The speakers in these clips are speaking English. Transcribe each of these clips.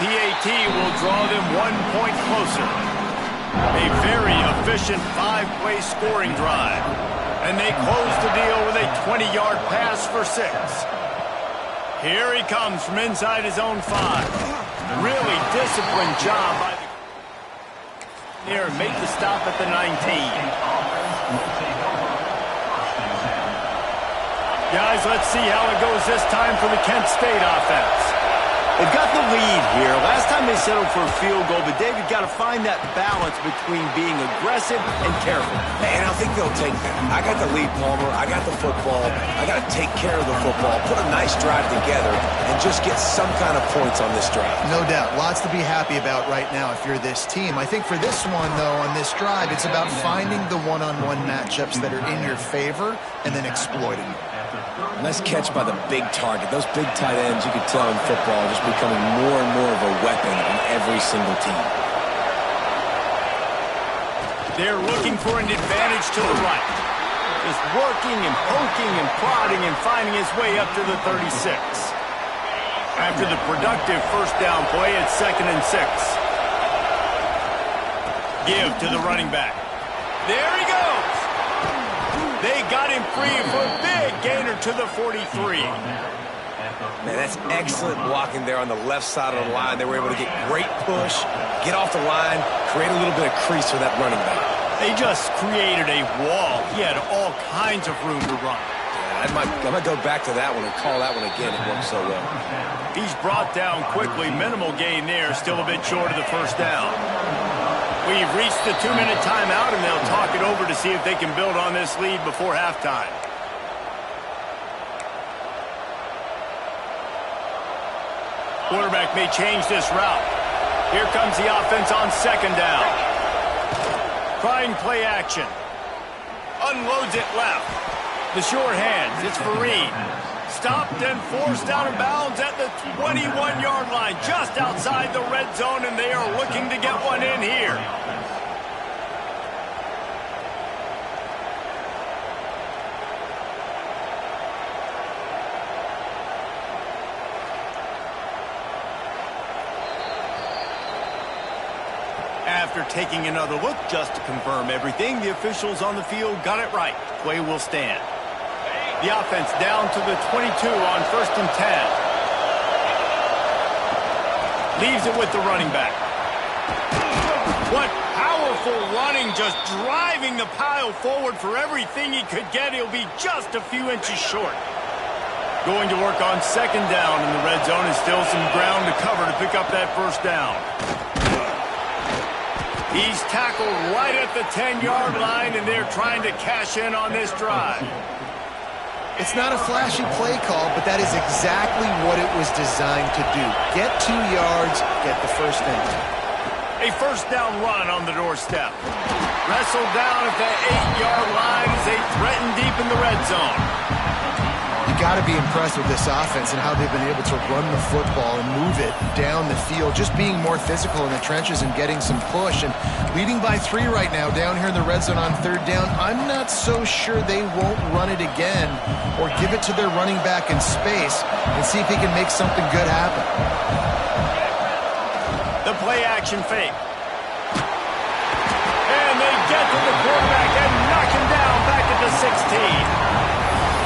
PAT will draw them 1 point closer. A very efficient 5-play scoring drive. And they close the deal with a 20-yard pass for 6. Here he comes from inside his own 5. Really disciplined job by the... Here, make the stop at the 19. Guys, let's see how it goes this time for the Kent State offense. They've got the lead here. Last time they settled for a field goal, but David got to find that balance between being aggressive and careful. And I think they'll take that. I got the lead, Palmer. I got the football. I got to take care of the football, put a nice drive together, and just get some kind of points on this drive. No doubt. Lots to be happy about right now if you're this team. I think for this one, though, on this drive, it's about finding the one-on-one matchups that are in your favor and then exploiting them. Nice catch by the big target. Those big tight ends, you could tell in football, are just becoming more and more of a weapon on every single team. They're looking for an advantage to the right. Just working and poking and prodding and finding his way up to the 36. After the productive first down play, it's 2nd and 6. Give to the running back. There he goes. They got him free for a big gainer to the 43. Man, that's excellent blocking there on the left side of the line. They were able to get great push, get off the line, create a little bit of crease for that running back. They just created a wall. He had all kinds of room to run. Yeah, I might go back to that one and call that one again. It worked so well. He's brought down quickly. Minimal gain there. Still a bit short of the first down. We've reached the 2-minute timeout, and they'll talk it over to see if they can build on this lead before halftime. Quarterback may change this route. Here comes the offense on 2nd down. Trying play action. Unloads it left. The short hands. It's Fareed. Stopped and forced out of bounds at the 21-yard line, just outside the red zone, and they are looking to get one in here. After taking another look just to confirm everything, the officials on the field got it right. Play will stand. The offense down to the 22 on 1st and 10. Leaves it with the running back. What powerful running, just driving the pile forward for everything he could get. He'll be just a few inches short. Going to work on 2nd down in the red zone, and still some ground to cover to pick up that first down. He's tackled right at the 10-yard line, and they're trying to cash in on this drive. It's not a flashy play call, but that is exactly what it was designed to do. Get 2 yards, get the first down. A first down run on the doorstep. Wrestled down at the 8-yard line as they threaten deep in the red zone. You got to be impressed with this offense and how they've been able to run the football and move it down the field, just being more physical in the trenches and getting some push. And leading by 3 right now down here in the red zone on 3rd down. I'm not so sure they won't run it again or give it to their running back in space and see if he can make something good happen. The play action fake. And they get to the quarterback and knock him down back at the 16.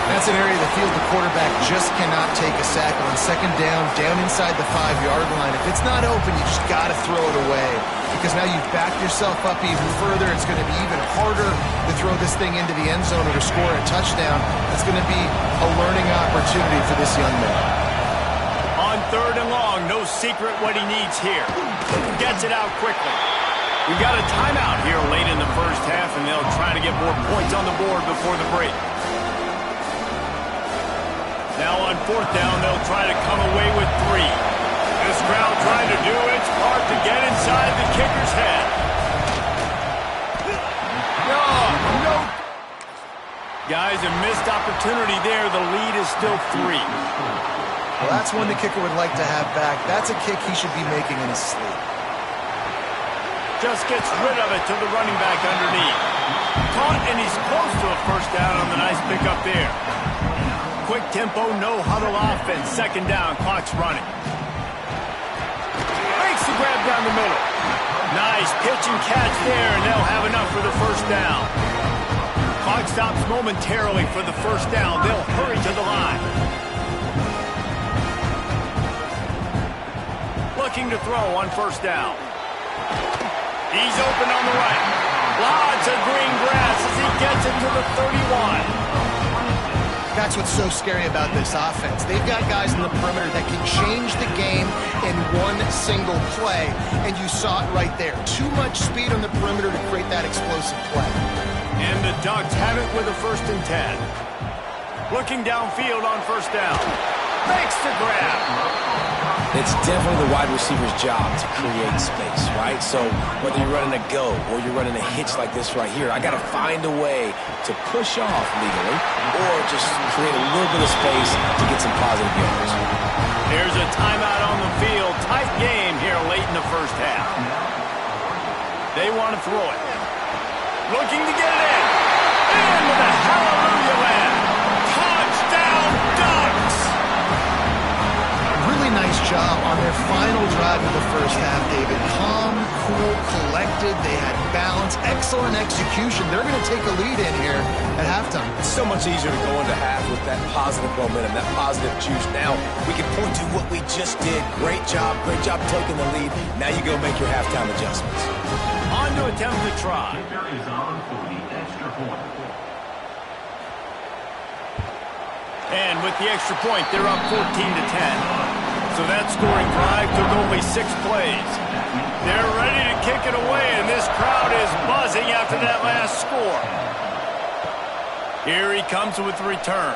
That's an area of the field the quarterback just cannot take a sack on. 2nd down, down inside the 5-yard line. If it's not open, you just got to throw it away because now you've backed yourself up even further. It's going to be even harder to throw this thing into the end zone or to score a touchdown. It's going to be a learning opportunity for this young man. On 3rd and long, no secret what he needs here. Gets it out quickly. We've got a timeout here late in the first half, and they'll try to get more points on the board before the break. Now on 4th down, they'll try to come away with 3. This crowd trying to do its part to get inside the kicker's head. No. Guys, a missed opportunity there. The lead is still 3. Well, that's one the kicker would like to have back. That's a kick he should be making in his sleep. Just gets rid of it to the running back underneath. Caught, and he's close to a first down on the nice pickup there. Quick tempo, no huddle offense. 2nd down, clock's running. down the middle. Nice pitch and catch there, and they'll have enough for the first down. Clock stops momentarily for the first down. They'll hurry to the line. Looking to throw on first down. He's open on the right. Lots of green grass as he gets it to the 31. That's what's so scary about this offense. They've got guys in the perimeter that can change the game in one single play, and you saw it right there. Too much speed on the perimeter to create that explosive play. And the Ducks have it with a 1st and 10. Looking downfield on first down. Makes the grab. It's definitely the wide receiver's job to create space, right? So whether you're running a go or you're running a hitch like this right here, I got to find a way to push off legally or just create a little bit of space to get some positive yards. There's a timeout on the field. Tight game here late in the first half. They want to throw it. Looking to get it in. In with a hallelujah land. Touchdown Ducks! Really nice job on their final drive of the first half, David. Calm, cool, collected. They had balance. Excellent execution. They're going to take a lead in here at halftime. It's so much easier to go into half with that positive momentum, that positive juice. Now we can point to what we just did. Great job taking the lead. Now you go make your halftime adjustments. On to attempt the try. Is on for the extra point. And with the extra point, they're up 14 to 10. So that scoring drive took only 6 plays. They're ready to kick it away, and this crowd is buzzing after that last score. Here he comes with the return.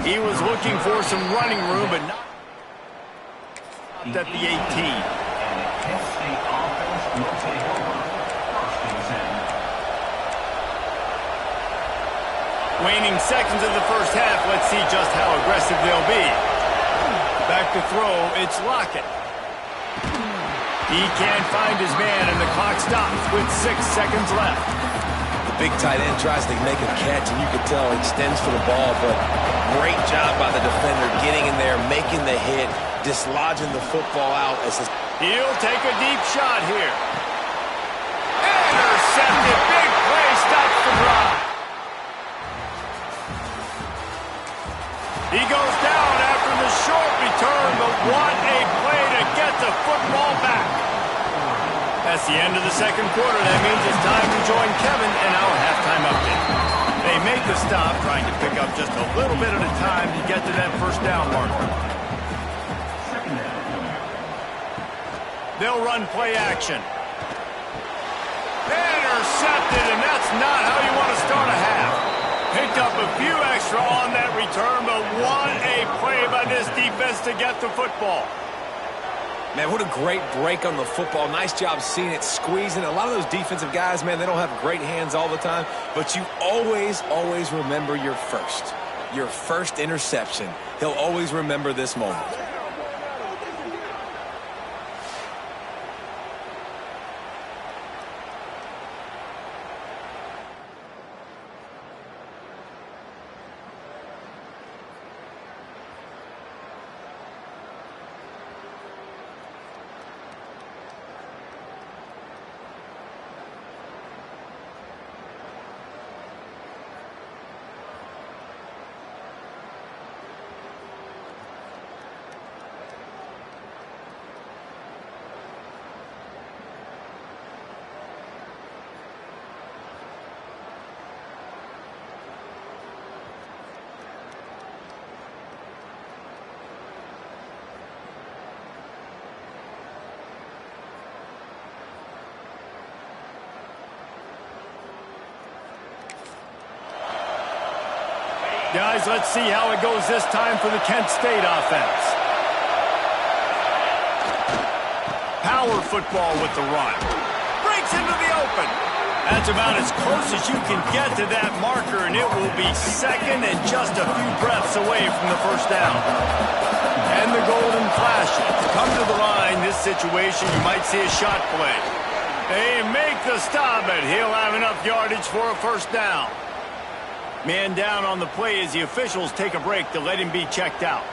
He was looking for some running room, but not at the 18. Waning seconds of the first half. Let's see just how aggressive they'll be. Back to throw, it's Lockett. He can't find his man, and the clock stops with 6 seconds left. The big tight end tries to make a catch, and you can tell he extends for the ball, but great job by the defender getting in there, making the hit, dislodging the football out. He'll take a deep shot here. Intercepted. Big play stops the drive. He goes down after the short return, but what a play to get the football back. That's the end of the second quarter. That means it's time to join Kevin in our halftime update. They make the stop, trying to pick up just a little bit at a time to get to that first down marker. They'll run play action. Intercepted, and that's not how you want to start a half. Picked up a few extra on that return, but what a play by this defense to get the football. Man, what a great break on the football. Nice job seeing it, squeezing. A lot of those defensive guys, man, they don't have great hands all the time, but you always remember your first interception. He'll always remember this moment. Guys, let's see how it goes this time for the Kent State offense. Power football with the run. Breaks into the open. That's about as close as you can get to that marker, and it will be second and just a few breaths away from the first down. And the golden flashes. Come to the line, this situation, you might see a shot play. They make the stop, but he'll have enough yardage for a first down. Man down on the play as the officials take a break to let him be checked out.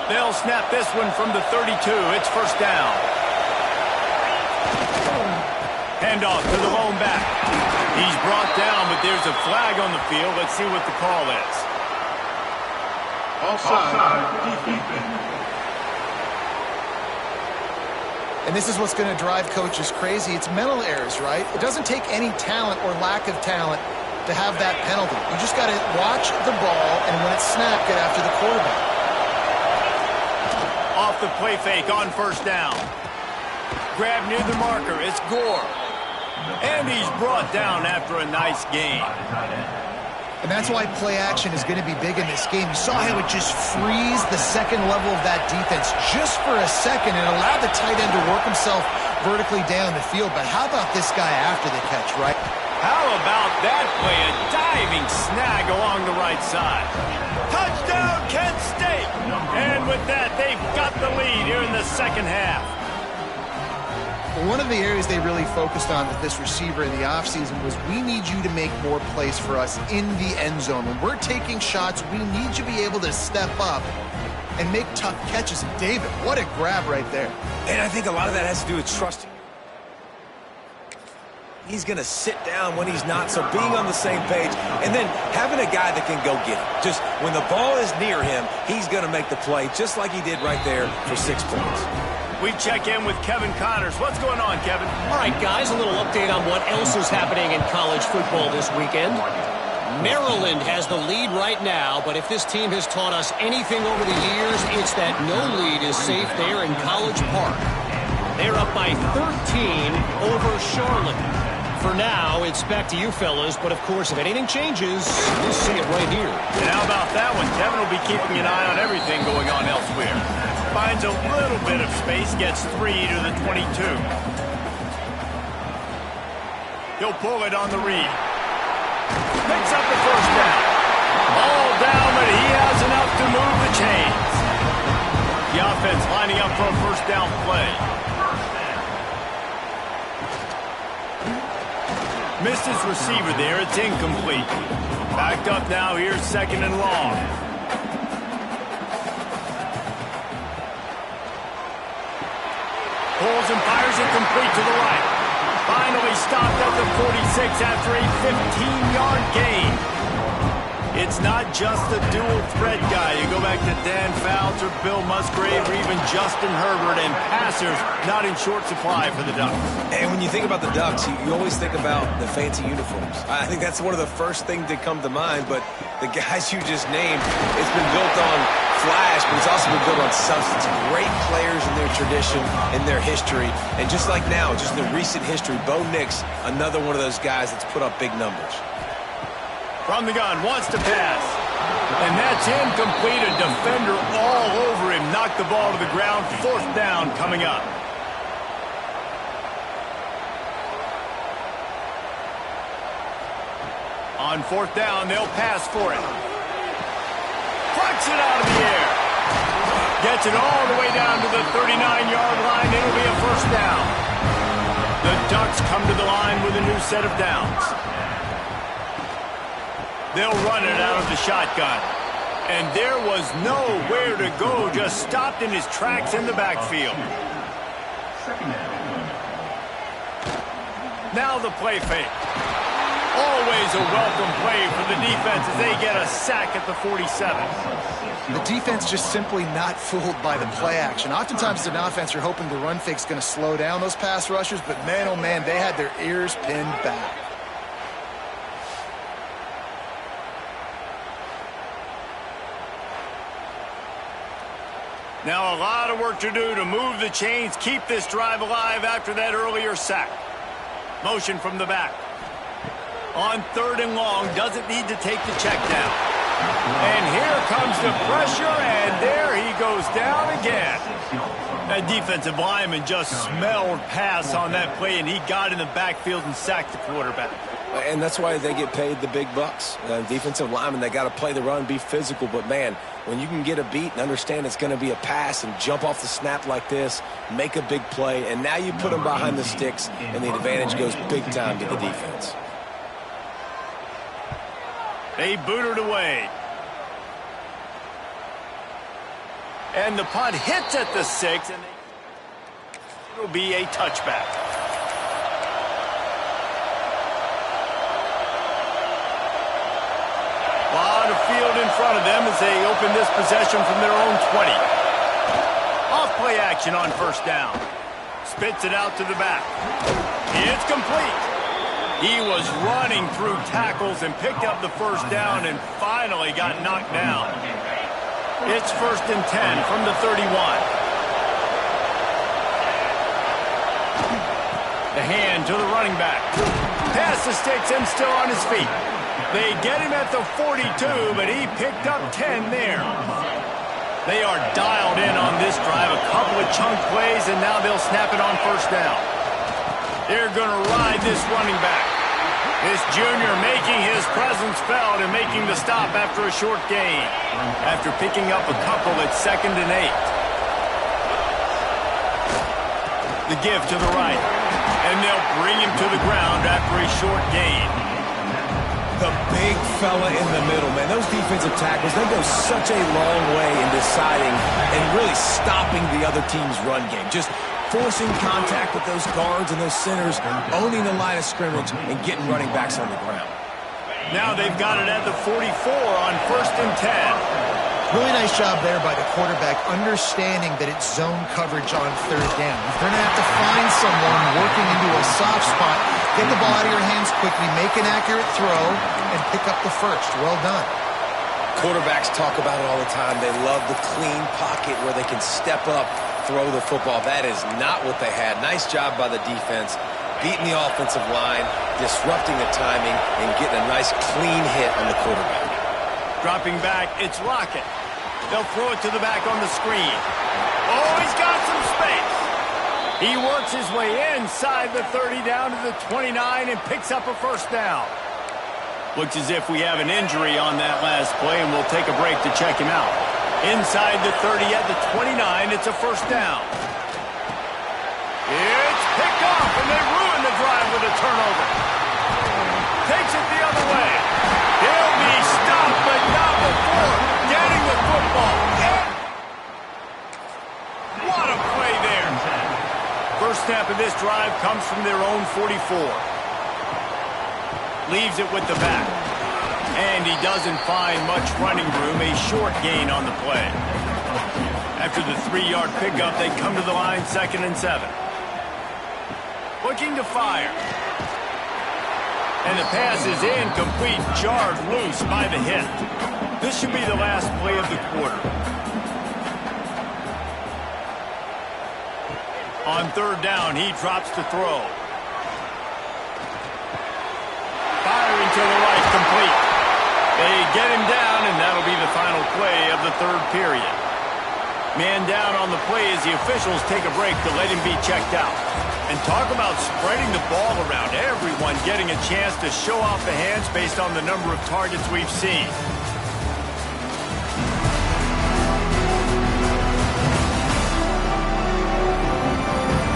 They'll snap this one from the 32. It's first down. Handoff to the lone back. He's brought down, but there's a flag on the field. Let's see what the call is. Offside. Defense. And this is what's going to drive coaches crazy. It's mental errors, right? It doesn't take any talent or lack of talent to have that penalty. You just got to watch the ball, and when it's snapped, get after the quarterback. Off the play fake on first down. Grab near the marker. It's Gore. And he's brought down after a nice gain. And that's why play action is going to be big in this game. You saw how it just frees the second level of that defense just for a second and allowed the tight end to work himself vertically down the field. But how about this guy after the catch, right? How about that play? A diving snag along the right side. Touchdown, Kent State! And with that, they've got the lead here in the second half. One of the areas they really focused on with this receiver in the offseason was we need you to make more plays for us in the end zone. When we're taking shots, we need you to be able to step up and make tough catches. And David, what a grab right there. And I think a lot of that has to do with trusting. He's going to sit down when he's not, so being on the same page, and then having a guy that can go get it. Just when the ball is near him, he's going to make the play, just like he did right there for 6 points. We check in with Kevin Connors. What's going on, Kevin? All right, guys, a little update on what else is happening in college football this weekend. Maryland has the lead right now, but if this team has taught us anything over the years, it's that no lead is safe there in College Park. They're up by 13 over Charlotte. For now, it's back to you fellas, but of course, if anything changes, you'll see it right here. And how about that one? Kevin will be keeping an eye on everything going on elsewhere. Finds a little bit of space, gets 3 to the 22. He'll pull it on the read. Picks up the first down. All down, but he has enough to move the chains. The offense lining up for a first down play. Missed his receiver there. It's incomplete. Backed up now. Here's second and long. Pulls and fires it complete to the right. Finally stopped at the 46 after a 15-yard gain. It's not just a dual threat guy. You go back to Dan Fouts or Bill Musgrave or even Justin Herbert, and passers not in short supply for the Ducks. And when you think about the Ducks, you always think about the fancy uniforms. I think that's one of the first things that come to mind, but the guys you just named, it's been built on flash, but it's also been built on substance. Great players in their tradition, in their history, and just like now, just in the recent history, Bo Nix, another one of those guys that's put up big numbers. From the gun, wants to pass. And that's incomplete. A defender all over him. Knocked the ball to the ground. Fourth down coming up. On fourth down, they'll pass for it. Plucks it out of the air. Gets it all the way down to the 39-yard line. It'll be a first down. The Ducks come to the line with a new set of downs. They'll run it out of the shotgun. And there was nowhere to go, just stopped in his tracks in the backfield. Now the play fake. Always a welcome play for the defense as they get a sack at the 47. The defense just simply not fooled by the play action. Oftentimes as an offense, you're hoping the run fake's going to slow down those pass rushers, but man, oh man, they had their ears pinned back. Now a lot of work to do to move the chains, keep this drive alive after that earlier sack. Motion from the back. On third and long, doesn't need to take the check down. And here comes the pressure, and there he goes down again. That defensive lineman just smelled pass on that play, and he got in the backfield and sacked the quarterback. And that's why they get paid the big bucks. Defensive linemen, they got to play the run, be physical. But, man, when you can get a beat and understand it's going to be a pass and jump off the snap like this, make a big play, and now you put them behind the sticks, and the advantage goes big time to the defense. They booted away. And the punt hits at the 6, and it'll be a touchback. A lot of field in front of them as they open this possession from their own 20. Off-play action on first down. Spits it out to the back. It's complete. He was running through tackles and picked up the first down and finally got knocked down. It's 1st and 10 from the 31. The hand to the running back. Pass to sticks him still on his feet. They get him at the 42, but he picked up 10 there. They are dialed in on this drive. A couple of chunk plays, and now they'll snap it on first down. They're going to ride this running back. This junior making his presence felt and making the stop after a short gain. After picking up a couple at 2nd and 8. The give to the right. And they'll bring him to the ground after a short gain. The big fella in the middle, man. Those defensive tackles, they go such a long way in deciding and really stopping the other team's run game. Just forcing contact with those guards and those centers, owning the line of scrimmage, and getting running backs on the ground. Now they've got it at the 44 on 1st and 10. Really nice job there by the quarterback, understanding that it's zone coverage on 3rd down. You're going to have to find someone working into a soft spot, get the ball out of your hands quickly, make an accurate throw, and pick up the first. Well done. Quarterbacks talk about it all the time. They love the clean pocket where they can step up, throw the football. That is not what they had. Nice job by the defense, beating the offensive line, disrupting the timing, and getting a nice clean hit on the quarterback. Dropping back, it's Lockett. They'll throw it to the back on the screen. Oh, he's got some space. He works his way inside the 30 down to the 29 and picks up a first down. Looks as if we have an injury on that last play, and we'll take a break to check him out. Inside the 30 at the 29, it's a first down. It's picked off, and they ruin the drive with a turnover. Takes it the other way. He'll be stopped, but not before getting the football. What a play there. First snap of this drive comes from their own 44. Leaves it with the back. And he doesn't find much running room, a short gain on the play. After the 3-yard pickup, they come to the line 2nd and 7. Looking to fire. And the pass is incomplete, jarred loose by the hit. This should be the last play of the quarter. On 3rd down, he drops to throw. Firing to the right, complete. They get him down, and that'll be the final play of the 3rd period. Man down on the play as the officials take a break to let him be checked out. And talk about spreading the ball around. Everyone getting a chance to show off the hands based on the number of targets we've seen.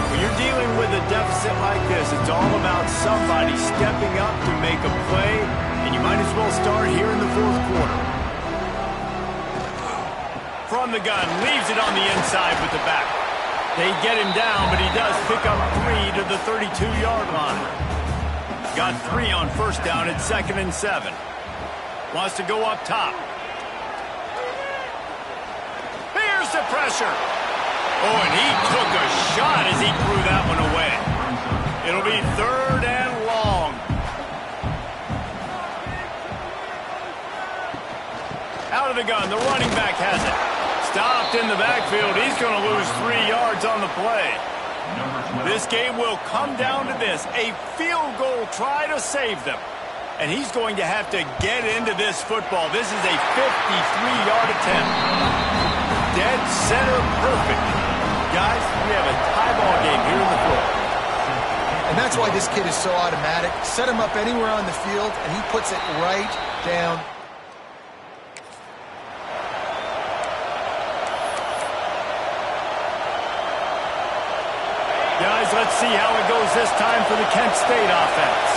When you're dealing with a deficit like this, it's all about somebody stepping up to make a play, and you might as well start here in the 4th quarter. From the gun, leaves it on the inside with the back. They get him down, but he does pick up 3 to the 32-yard line. Got 3 on first down at 2nd and 7. Wants to go up top. Here's the pressure. Oh, and he took a shot as he threw that one away. It'll be 3rd and long. Out of the gun, the running back has it. Stopped in the backfield. He's going to lose 3 yards on the play. This game will come down to this. A field goal try to save them. And he's going to have to get into this football. This is a 53-yard attempt. Dead center perfect. Guys, we have a tie ball game here in the floor. And that's why this kid is so automatic. Set him up anywhere on the field, and he puts it right down. Guys, let's see how it goes this time for the Kent State offense.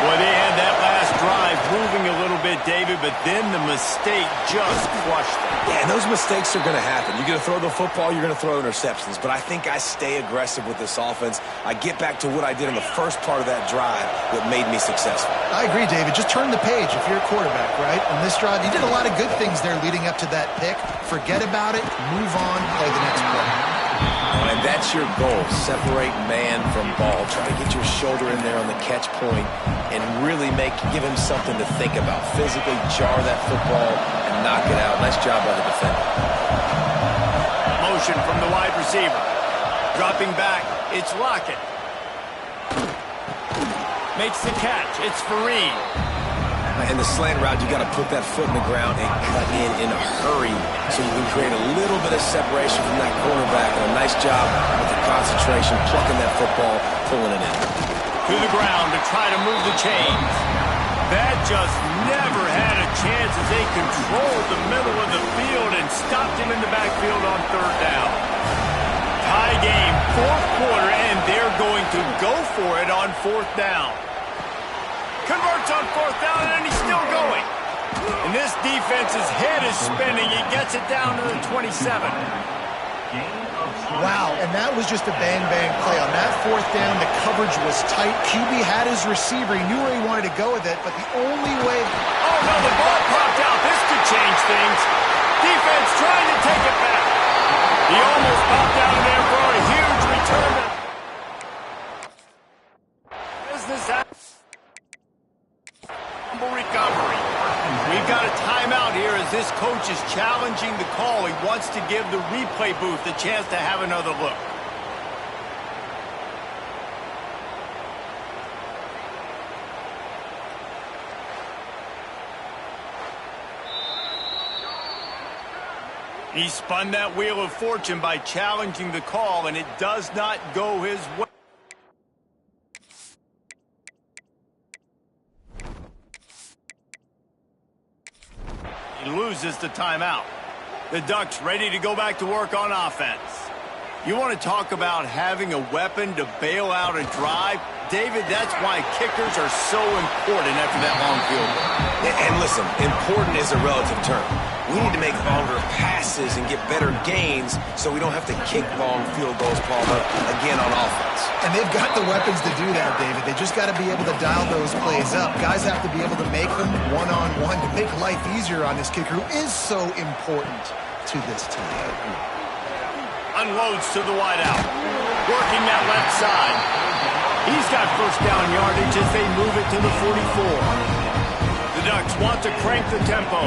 Boy, they had that last drive moving a little bit, David, but then the mistake just crushed them. Yeah, and those mistakes are going to happen. You're going to throw the football, you're going to throw interceptions. But I think I stay aggressive with this offense. I get back to what I did in the first part of that drive that made me successful. I agree, David. Just turn the page if you're a quarterback, right? On this drive, you did a lot of good things there leading up to that pick. Forget about it, move on, play the next play. And that's your goal. Separate man from ball. Try to get your shoulder in there on the catch point and really give him something to think about. Physically jar that football and knock it out. Nice job by the defender. Motion from the wide receiver. Dropping back, it's Lockett. Makes the catch, it's Fareed. In the slant route, you got to put that foot in the ground and cut in a hurry so you can create a little bit of separation from that cornerback. And a nice job with the concentration, plucking that football, pulling it in. To the ground to try to move the chains. That just never had a chance as they controlled the middle of the field and stopped him in the backfield on third down. Tie game, fourth quarter, and they're going to go for it on fourth down. Converts on fourth down, and he's still going. And this defense's head is spinning. He gets it down to the 27. Wow, and that was just a bang-bang play. On that fourth down, the coverage was tight. QB had his receiver. He knew where he wanted to go with it, but the only way... Oh, no, the ball popped out. This could change things. Defense trying to take it back. He almost popped out of there for a huge return. Business out. Recovery. We've got a timeout here as this coach is challenging the call. He wants to give the replay booth a chance to have another look. He spun that wheel of fortune by challenging the call, and it does not go his way. He loses the timeout. The Ducks ready to go back to work on offense. You want to talk about having a weapon to bail out a drive? David, that's why kickers are so important after that long field goal. And listen, important is a relative term. We need to make longer passes and get better gains so we don't have to kick long field goals, Palmer, again on offense. And they've got the weapons to do that, David. They just got to be able to dial those plays up. Guys have to be able to make them one-on-one to make life easier on this kicker who is so important to this team. Unloads to the wideout. Working that left side. He's got first down yardage as they move it to the 44. The Ducks want to crank the tempo.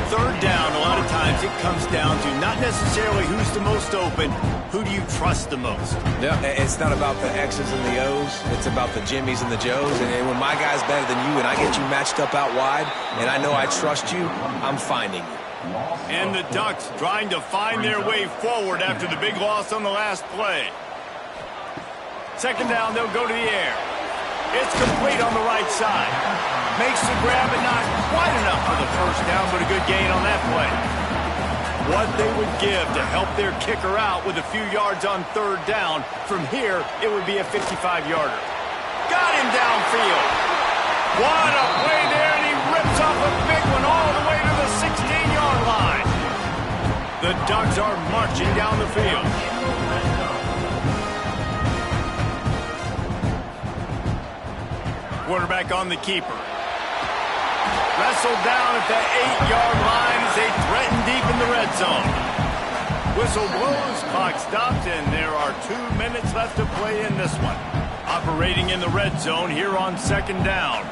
Third down, a lot of times it comes down to not necessarily who's the most open, who do you trust the most? Yeah, it's not about the X's and the O's. It's about the Jimmies and the Joes. And when my guy's better than you and I get you matched up out wide and I know I trust you, I'm finding you. And the Ducks trying to find their way forward after the big loss on the last play. Second down, they'll go to the air. It's complete on the right side. Makes the grab and not quite enough for the first down, but a good gain on that play. What they would give to help their kicker out with a few yards on third down. From here, it would be a 55-yarder. Got him downfield. What a play there, and he rips off a big one all the way to the 16-yard line. The Ducks are marching down the field. Quarterback on the keeper. Wrestled down at the 8-yard line as they threaten deep in the red zone. Whistle blows, clock stopped, and there are 2 minutes left to play in this one. Operating in the red zone here on second down.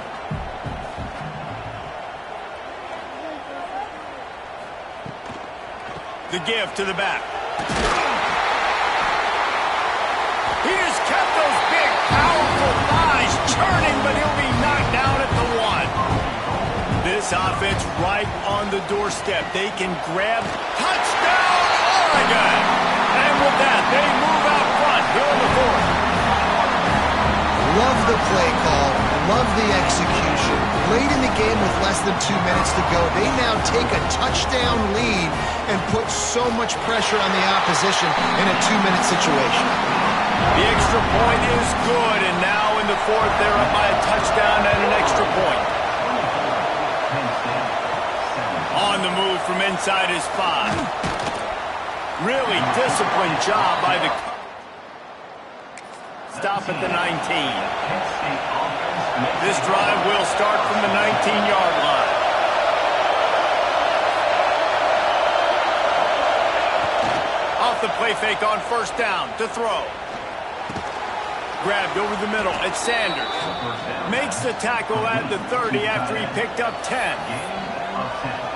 The give to the back. He just kept those big, powerful thighs churning, but he'll be knocked down at the 1. This offense right on the doorstep. They can grab. Touchdown, Oregon! And with that, they move out front here in the 4th. Love the play call. Love the execution. Late in the game with less than 2 minutes to go, they now take a touchdown lead and put so much pressure on the opposition in a 2-minute situation. The extra point is good, and now in the 4th, they're up by a touchdown and an extra point. move from inside his 5. Really disciplined job by the... Stop at the 19. This drive will start from the 19-yard line. Off the play fake on first down to throw. Grabbed over the middle at Sanders. Makes the tackle at the 30 after he picked up 10.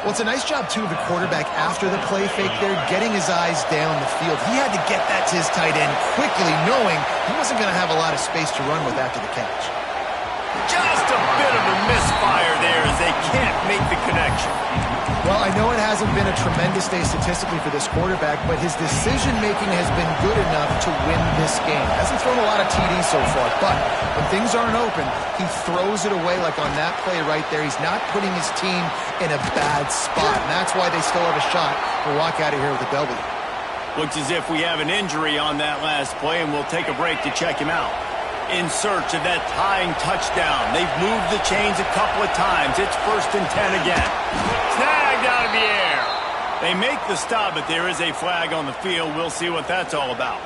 Well, it's a nice job, too, of the quarterback after the play fake there, getting his eyes down the field. He had to get that to his tight end quickly, knowing he wasn't going to have a lot of space to run with after the catch. Just a bit of a misfire there as they can't make the connection. Well, I know it hasn't been a tremendous day statistically for this quarterback, but his decision-making has been good enough to win this game. Hasn't thrown a lot of TDs so far, but when things aren't open, he throws it away like on that play right there. He's not putting his team in a bad spot, and that's why they still have a shot to walk out of here with a W. Looks as if we have an injury on that last play, and we'll take a break to check him out. In search of that tying touchdown. They've moved the chains a couple of times. It's 1st and 10 again. Snagged out of the air. They make the stop, but there is a flag on the field. We'll see what that's all about.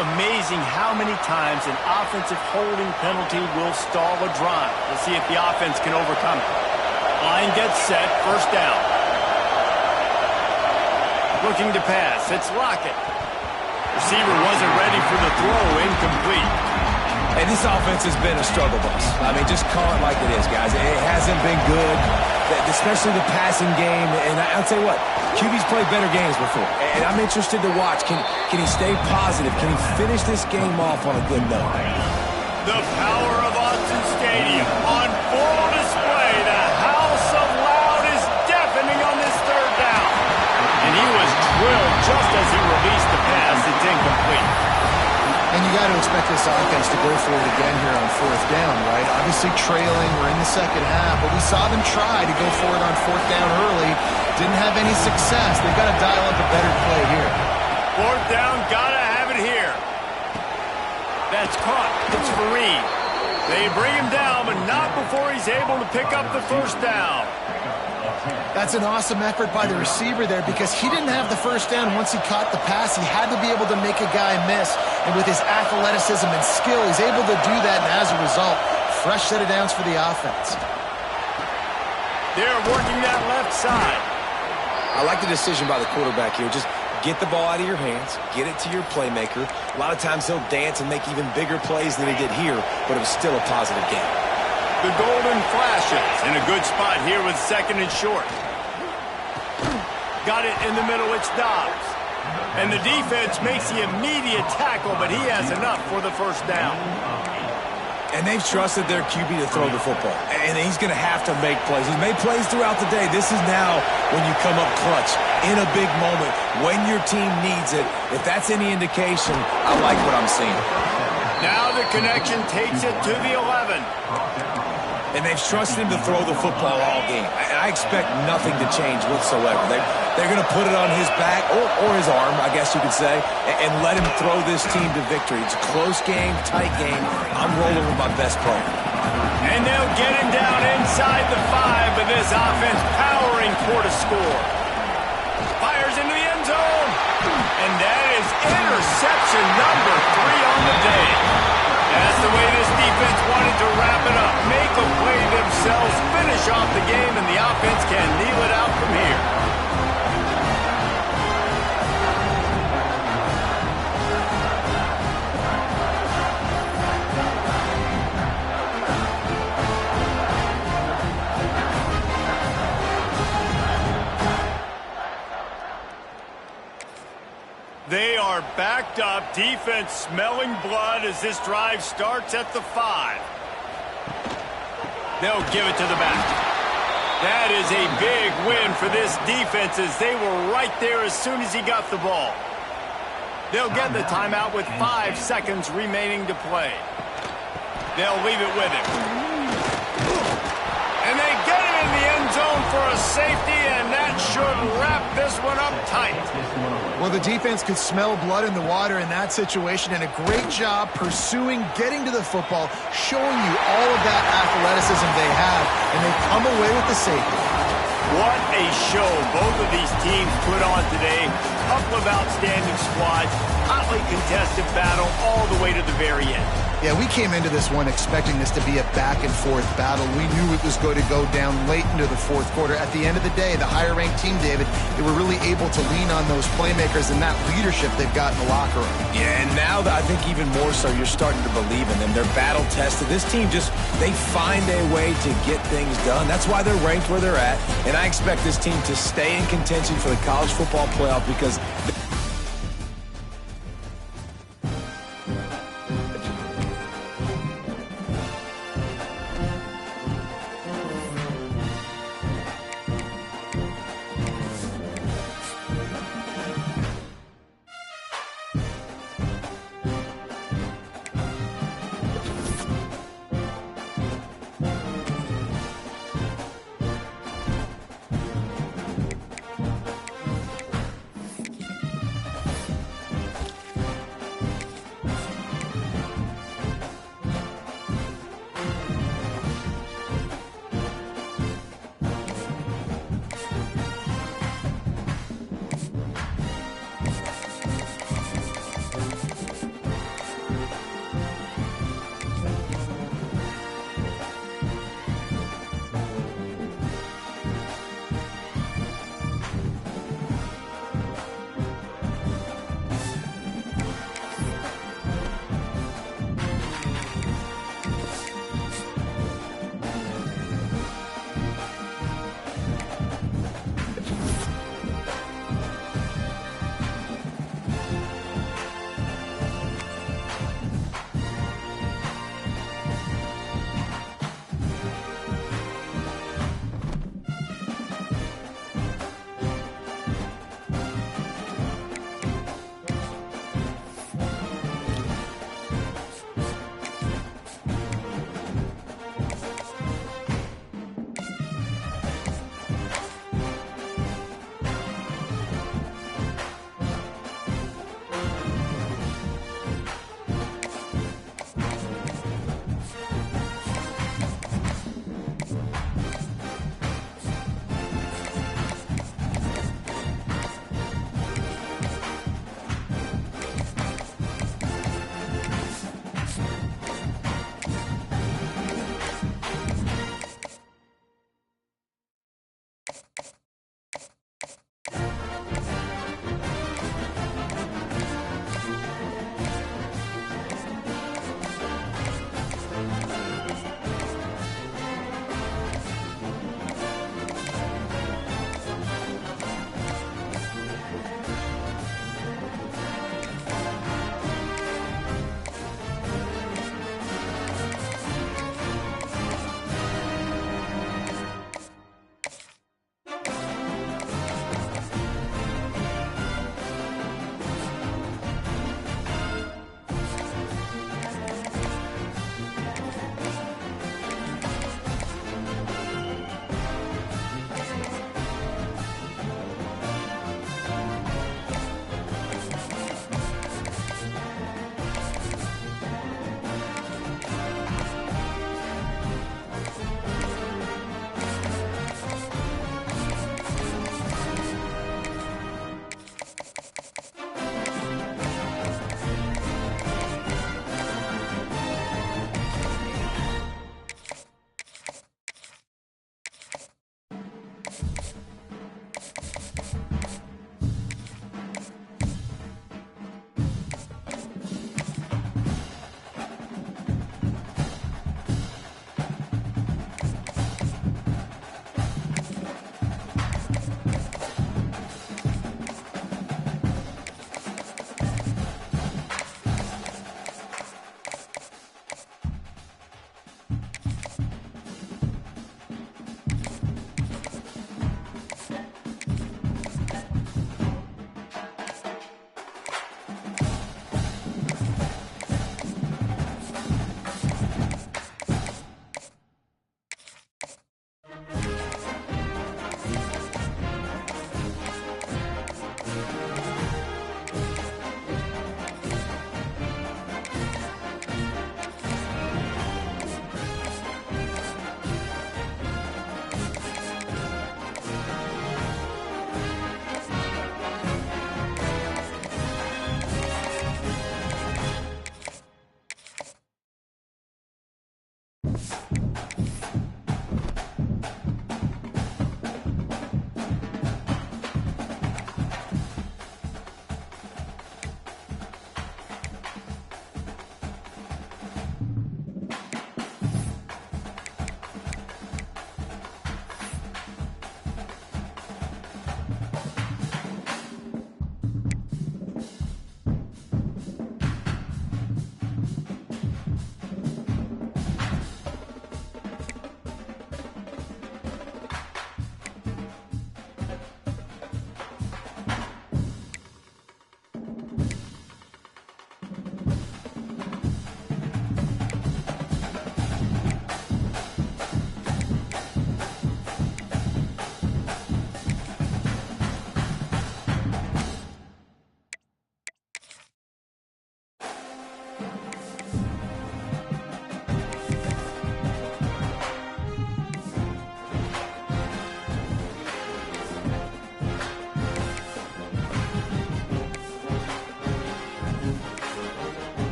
Amazing how many times an offensive holding penalty will stall a drive. We'll see if the offense can overcome it. Line gets set. First down. Looking to pass. It's Lockett. Receiver wasn't ready for the throw. Incomplete. Hey, this offense has been a struggle bus. I mean, just call it like it is, guys. It hasn't been good, especially the passing game. And I'll tell you what, QB's played better games before. And I'm interested to watch. Can he stay positive? Can he finish this game off on a good note? The power of Autzen Stadium on full display. The house of loud is deafening on this third down. And he was drilled just as he released the pass. It's incomplete. And you got to expect this offense to go for it again here on 4th down, right? Obviously trailing. We're in the second half, but we saw them try to go for it on 4th down early. Didn't have any success. They've got to dial up a better play here. 4th down, got to have it here. That's caught. It's Fareed. They bring him down, but not before he's able to pick up the first down. That's an awesome effort by the receiver there because he didn't have the first down once he caught the pass. He had to be able to make a guy miss. And with his athleticism and skill, he's able to do that. And as a result, fresh set of downs for the offense. They're working that left side. I like the decision by the quarterback here. Just get the ball out of your hands, get it to your playmaker. A lot of times he'll dance and make even bigger plays than he did here, but it was still a positive game. The golden flashes in a good spot here with 2nd and short. Got it in the middle, it's Dobbs. And the defense makes the immediate tackle, but he has enough for the first down. And they've trusted their QB to throw the football. And he's going to have to make plays. He's made plays throughout the day. This is now when you come up clutch in a big moment when your team needs it. If that's any indication, I like what I'm seeing. Now the connection takes it to the 11. And they've trusted him to throw the football all game. I expect nothing to change whatsoever. They're going to put it on his back, or his arm, I guess you could say, and let him throw this team to victory. It's a close game, tight game. I'm rolling with my best player. And they'll get him down inside the 5, but this offense powering for to score. Fires into the end zone. And that is interception number 3 on the day. That's the way this defense wanted to wrap it up. Make a play themselves, finish off the game, and the offense can kneel it out from here. They are backed up, defense smelling blood as this drive starts at the 5. They'll give it to the back. That is a big win for this defense as they were right there as soon as he got the ball. They'll get the timeout with 5 seconds remaining to play. They'll leave it with him. And they get it in the end zone for a safety, and that should wrap this this one up tight. Well, the defense could smell blood in the water in that situation, and a great job pursuing, getting to the football, showing you all of that athleticism they have, and they come away with the safety. What a show both of these teams put on today. Couple of outstanding squads, hotly contested battle all the way to the very end. Yeah, we came into this one expecting this to be a back-and-forth battle. We knew it was going to go down late into the fourth quarter. At the end of the day, the higher-ranked team, David, they were really able to lean on those playmakers and that leadership they've got in the locker room. Yeah, and now I think even more so, you're starting to believe in them. They're battle-tested. This team they find a way to get things done. That's why they're ranked where they're at. And I expect this team to stay in contention for the college football playoff because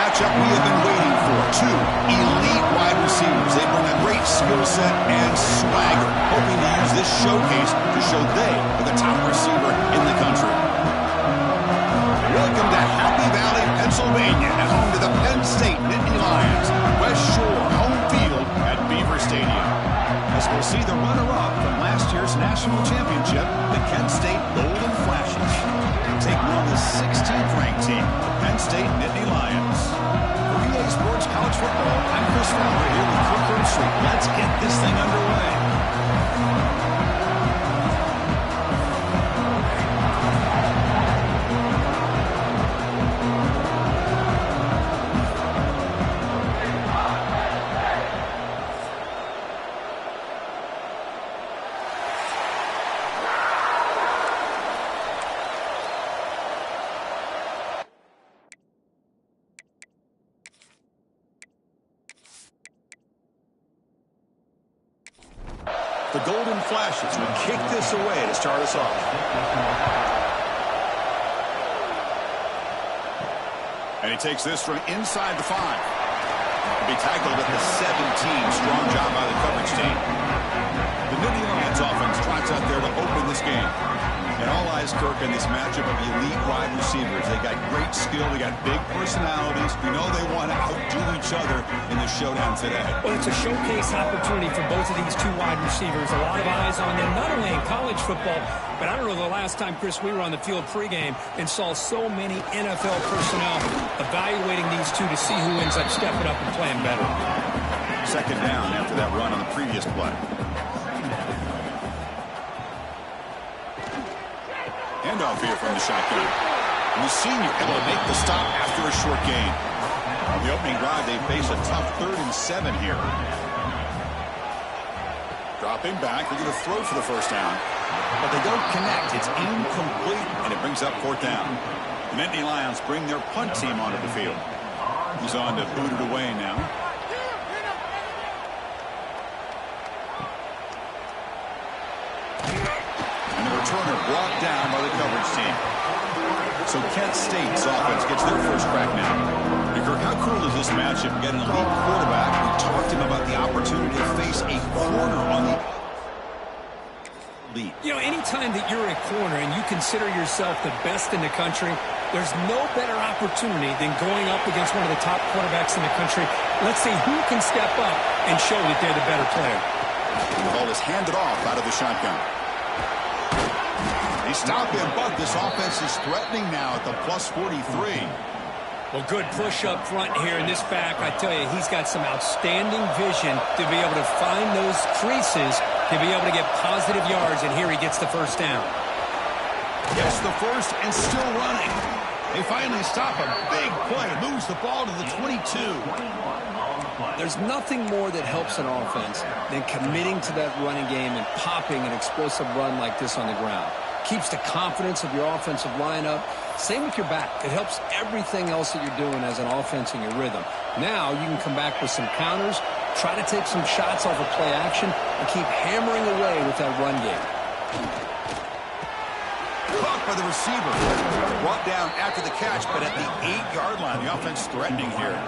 matchup we have been waiting for. Two elite wide receivers. They bring a great skill set and swagger, hoping to use this showcase to show they are the top receiver in the country. Welcome to Happy Valley, Pennsylvania, and home to the Penn State Nittany Lions. West Shore home field at Beaver Stadium. As we'll see the runner-up from last year's national championship, the Kent State Golden Flashes, taking on the 16th ranked team, the Penn State Nittany Lions. For EA Sports College Football, I'm Chris Fowler here with Kirk Herbstreit. Let's get this thing underway. The Golden Flashes will kick this away to start us off. And he takes this from inside the 5. He'll be tackled at the 17. Strong job by the coverage team. The Nittany Lions offense trots out there to open this game. And all eyes, Kirk, in this matchup of elite wide receivers. They got great skill. They got big personalities. You know they want to outdo each other in the showdown today. Well, it's a showcase opportunity for both of these two wide receivers. A lot of eyes on them, not only in college football, but I don't know the last time, Chris, we were on the field pregame and saw so many NFL personnel evaluating these two to see who ends up stepping up and playing better. Second down after that run on the previous play. Handoff here from the shotgun. And the senior able to make the stop after a short gain. On the opening drive, they face a tough 3rd and 7 here. Dropping back, they're going to throw for the first down. But they don't connect. It's incomplete, and it brings up 4th down. The Nittany Lions bring their punt team onto the field. He's on to boot it away now. Returner brought down by the coverage team. So Kent State's offense gets their first crack now. And Kirk, how cool is this matchup? You got an elite quarterback. We talked to him about the opportunity to face a corner on the lead. You know, anytime that you're a corner and you consider yourself the best in the country, there's no better opportunity than going up against one of the top quarterbacks in the country. Let's see who can step up and show that they're the better player. The ball is handed off out of the shotgun. They stop him, but this offense is threatening now at the plus 43. Well, good push up front here in this back. I tell you, he's got some outstanding vision to be able to find those creases, to be able to get positive yards, and here he gets the first down. Gets the first and still running. They finally stop a big play. Moves the ball to the 22. There's nothing more that helps an offense than committing to that running game and popping an explosive run like this on the ground. Keeps the confidence of your offensive lineup. Same with your back. It helps everything else that you're doing as an offense in your rhythm. Now you can come back with some counters, try to take some shots off of play action, and keep hammering away with that run game. Caught by the receiver. Brought down after the catch, but at the 8-yard line. The offense threatening here.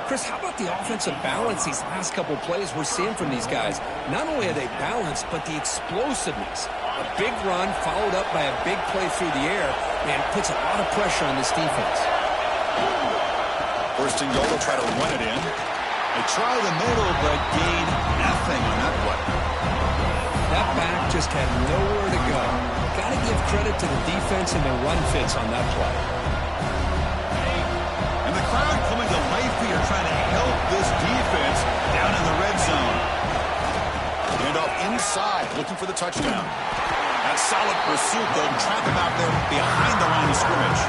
Chris, how about the offensive balance these last couple plays we're seeing from these guys? Not only are they balanced, but the explosiveness. A big run followed up by a big play through the air, man, puts a lot of pressure on this defense. First and goal, they'll try to run it in. They try the middle, but gain nothing on that play. That back just had nowhere to go. Got to give credit to the defense and their run fits on that play. And the crowd coming to life here, trying to help this defense down in the red zone. Handoff inside, looking for the touchdown. That solid pursuit, they'll trap him out there behind the line of scrimmage.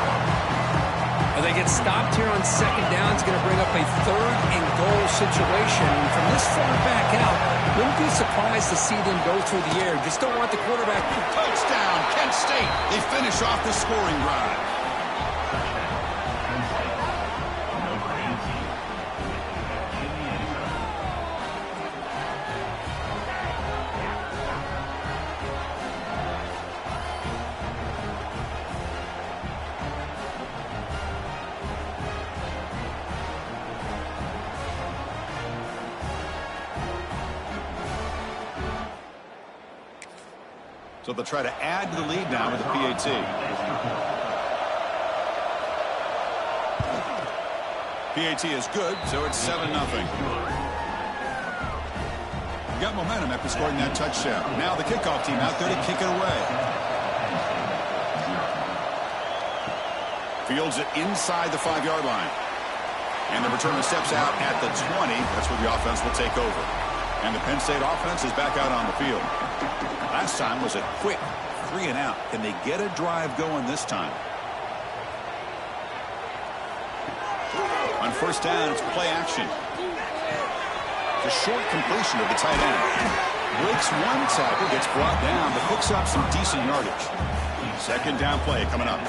Well, they get stopped here on second down. It's going to bring up a 3rd and goal situation. And from this far back out, wouldn't be surprised to see them go through the air. Just don't want the quarterback. Touchdown, Kent State. They finish off the scoring drive. So they'll try to add to the lead now with the PAT. PAT is good, so it's 7-0. Got momentum after scoring that touchdown. Now the kickoff team out there to kick it away. Fields it inside the 5-yard line. And the returner steps out at the 20. That's where the offense will take over. And the Penn State offense is back out on the field. Last time was a quick 3-and-out. Can they get a drive going this time? On first down, it's play action. The short completion of the tight end. Breaks one tackle, gets brought down, but picks up some decent yardage. Second down play coming up.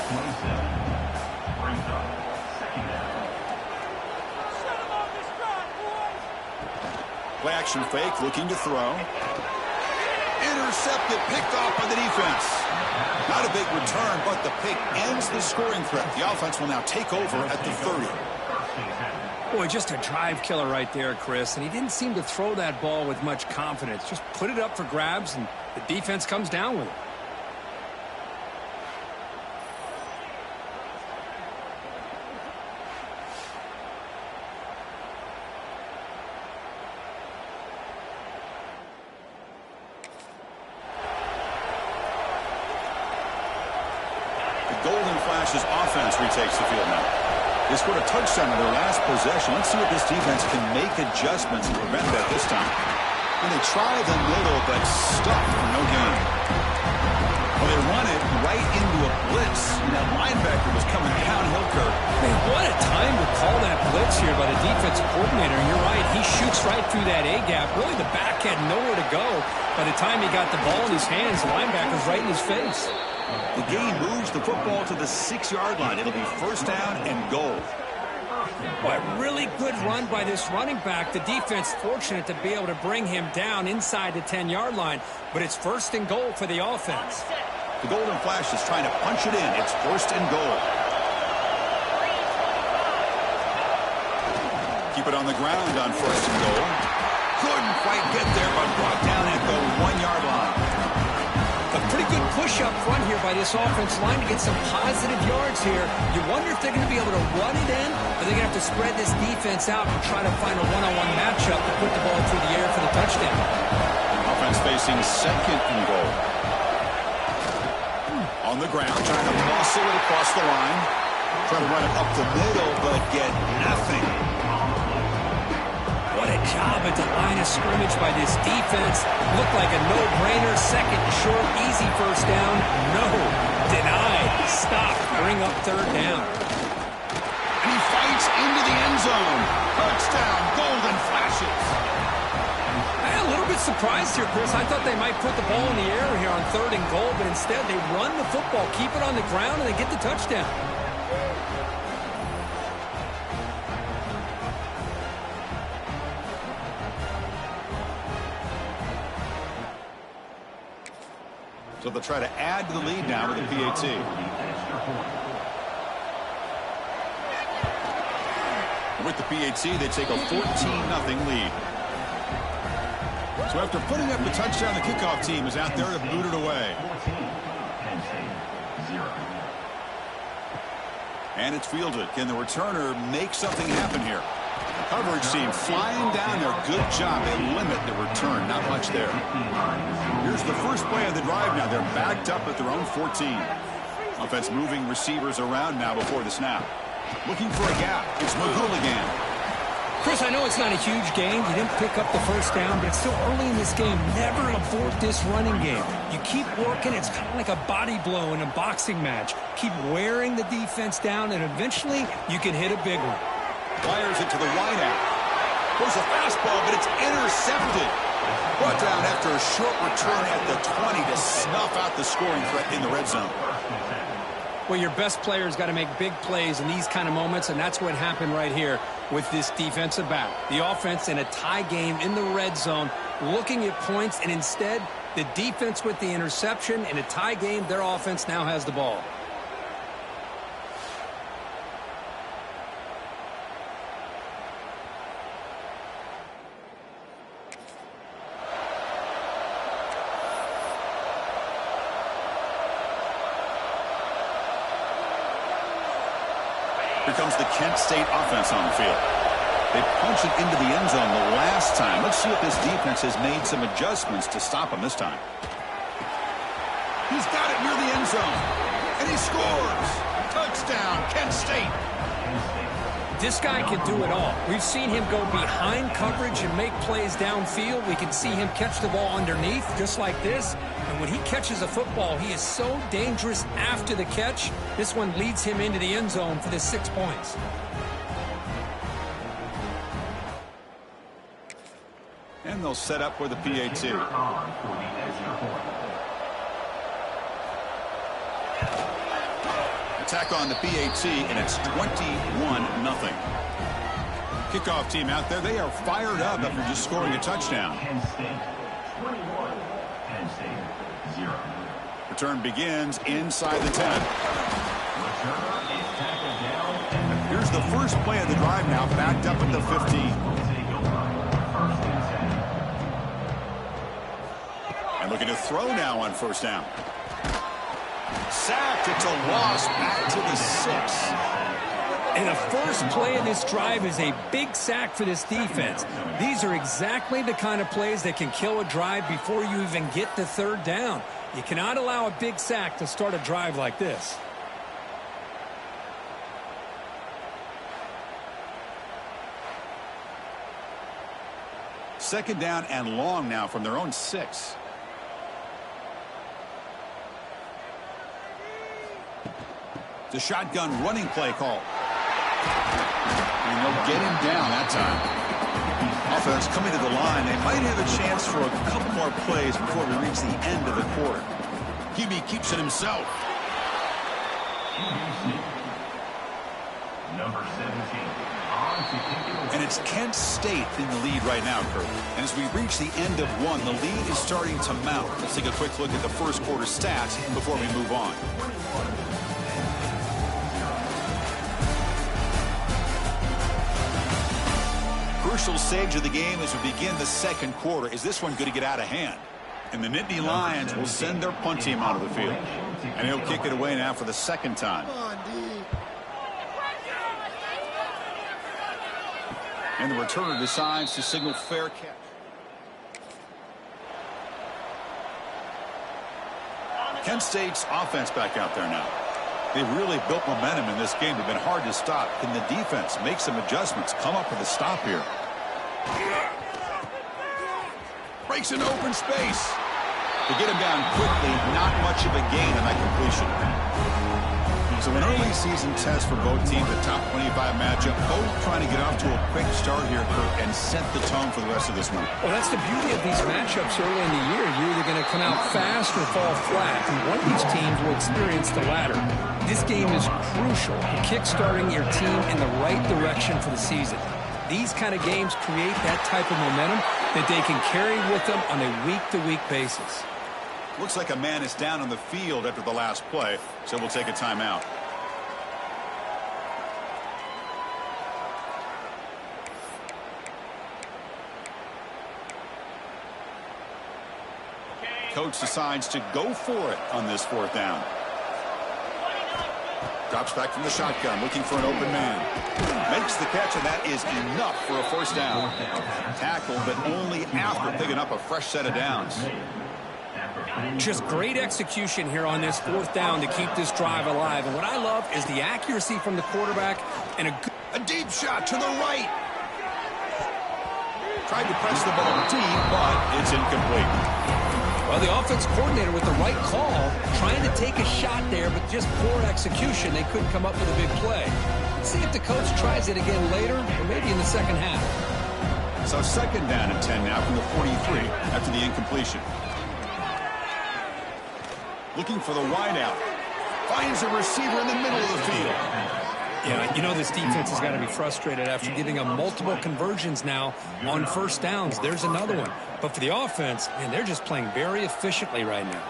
Play action fake, looking to throw. Intercepted, picked off by the defense. Not a big return, but the pick ends the scoring threat. The offense will now take over at the 30. Boy, just a drive killer right there, Chris. And he didn't seem to throw that ball with much confidence. Just put it up for grabs, and the defense comes down with it. Golden Flash's offense retakes the field now. They scored a touchdown in their last possession. Let's see if this defense can make adjustments to prevent that this time. And they try the middle, but stuck for no gain. Well, they run it right into a blitz. And that linebacker was coming downhill, Kirk. Man, what a time to call that blitz here by the defensive coordinator. And you're right, he shoots right through that A-gap. Really, the back had nowhere to go. By the time he got the ball in his hands, the linebacker's right in his face. The game moves the football to the 6-yard line. It'll be first down and goal. Boy, really good run by this running back. The defense fortunate to be able to bring him down inside the 10-yard line. But it's first and goal for the offense. The Golden Flash is trying to punch it in. It's first and goal. Keep it on the ground on first and goal. Couldn't quite get there, but brought down at the 1-yard line. A pretty good push up front here by this offense line to get some positive yards here. You wonder if they're going to be able to run it in, or they're going to have to spread this defense out and try to find a one-on-one matchup to put the ball through the air for the touchdown. Offense facing second and goal. On the ground, trying to muscle it across the line. Trying to run it up the middle, but get nothing. What a job at the line of scrimmage by this defense. Looked like a no-brainer. Second short, easy first down. No. Denied. Stop. Bring up third down. And he fights into the end zone. Touchdown, Golden Flashes. I'm a little bit surprised here, Chris. I thought they might put the ball in the air here on third and goal, but instead they run the football, keep it on the ground, and they get the touchdown. So they'll try to add to the lead now with the PAT. With the PAT, they take a 14-0 lead. So after putting up the touchdown, the kickoff team is out there to boot it away. And it's fielded. Can the returner make something happen here? The coverage team flying down there. Good job. They limit the return. Not much there. Here's the first play of the drive now. They're backed up at their own 14. Offense moving receivers around now before the snap. Looking for a gap. It's McGooligan. Chris, I know it's not a huge game. You didn't pick up the first down, but it's still early in this game. Never abort this running game. You keep working. It's kind of like a body blow in a boxing match. Keep wearing the defense down, and eventually you can hit a big one. Fires it to the wideout. Goes a fastball, but it's intercepted. Brought down after a short return at the 20 to snuff out the scoring threat in the red zone. Well, your best player's got to make big plays in these kind of moments, and that's what happened right here with this defensive back. The offense in a tie game in the red zone, looking at points, and instead, the defense with the interception. In a tie game, their offense now has the ball. Here comes the Kent State offense on the field. They punched it into the end zone the last time. Let's see if this defense has made some adjustments to stop him this time. He's got it near the end zone. And he scores. Touchdown, Kent State. This guy can do it all. We've seen him go behind coverage and make plays downfield. We can see him catch the ball underneath, just like this. And when he catches a football, he is so dangerous after the catch. This one leads him into the end zone for the 6 points. And they'll set up for the PAT. Attack on the PAT, and it's 21-0. Kickoff team out there, they are fired up after just scoring a touchdown. Return begins inside the 10. Here's the first play of the drive now, backed up at the 15. And looking to throw now on first down. Sacked. It's a loss back to the 6. And the first play of this drive is a big sack for this defense. These are exactly the kind of plays that can kill a drive before you even get to third down. You cannot allow a big sack to start a drive like this. Second down and long now from their own 6. The shotgun running play call. And they'll get him down that time. Offense coming to the line. They might have a chance for a couple more plays before we reach the end of the quarter. QB keeps it himself. Number 17. And it's Kent State in the lead right now, Kurt. And as we reach the end of one, the lead is starting to mount. Let's take a quick look at the first quarter stats before we move on. Crucial stage of the game as we begin the second quarter. Is this one going to get out of hand? And the Nittany Lions will send their punt team out of the field. And he'll kick it away now for the second time. And the returner decides to signal fair catch. Kent State's offense back out there now. They've really built momentum in this game. They've been hard to stop. Can the defense make some adjustments, come up with a stop here? Breaks an open space. To get him down quickly, not much of a gain on that completion. So an early season test for both teams, a top 25 matchup. Both trying to get off to a quick start here, Kirk, and set the tone for the rest of this month. Well, that's the beauty of these matchups early in the year. You're either going to come out fast or fall flat, and one of these teams will experience the latter. This game is crucial in kick-starting your team in the right direction for the season. These kind of games create that type of momentum that they can carry with them on a week-to-week basis. Looks like a man is down on the field after the last play, so we'll take a timeout. Coach decides to go for it on this fourth down. Drops back from the shotgun, looking for an open man. Makes the catch, and that is enough for a first down. Tackled, but only after picking up a fresh set of downs. Just great execution here on this fourth down to keep this drive alive. And what I love is the accuracy from the quarterback and a deep shot to the right. Tried to press the ball deep, but it's incomplete. Well, the offense coordinator with the right call, trying to take a shot there, but just poor execution. They couldn't come up with a big play. Let's see if the coach tries it again later, or maybe in the second half. So second down and 10 now from the 43 after the incompletion. Looking for the wideout. Finds a receiver in the middle of the field. Yeah, you know this defense has got to be frustrated after giving them multiple conversions now on first downs. There's another one. But for the offense, man, they're just playing very efficiently right now.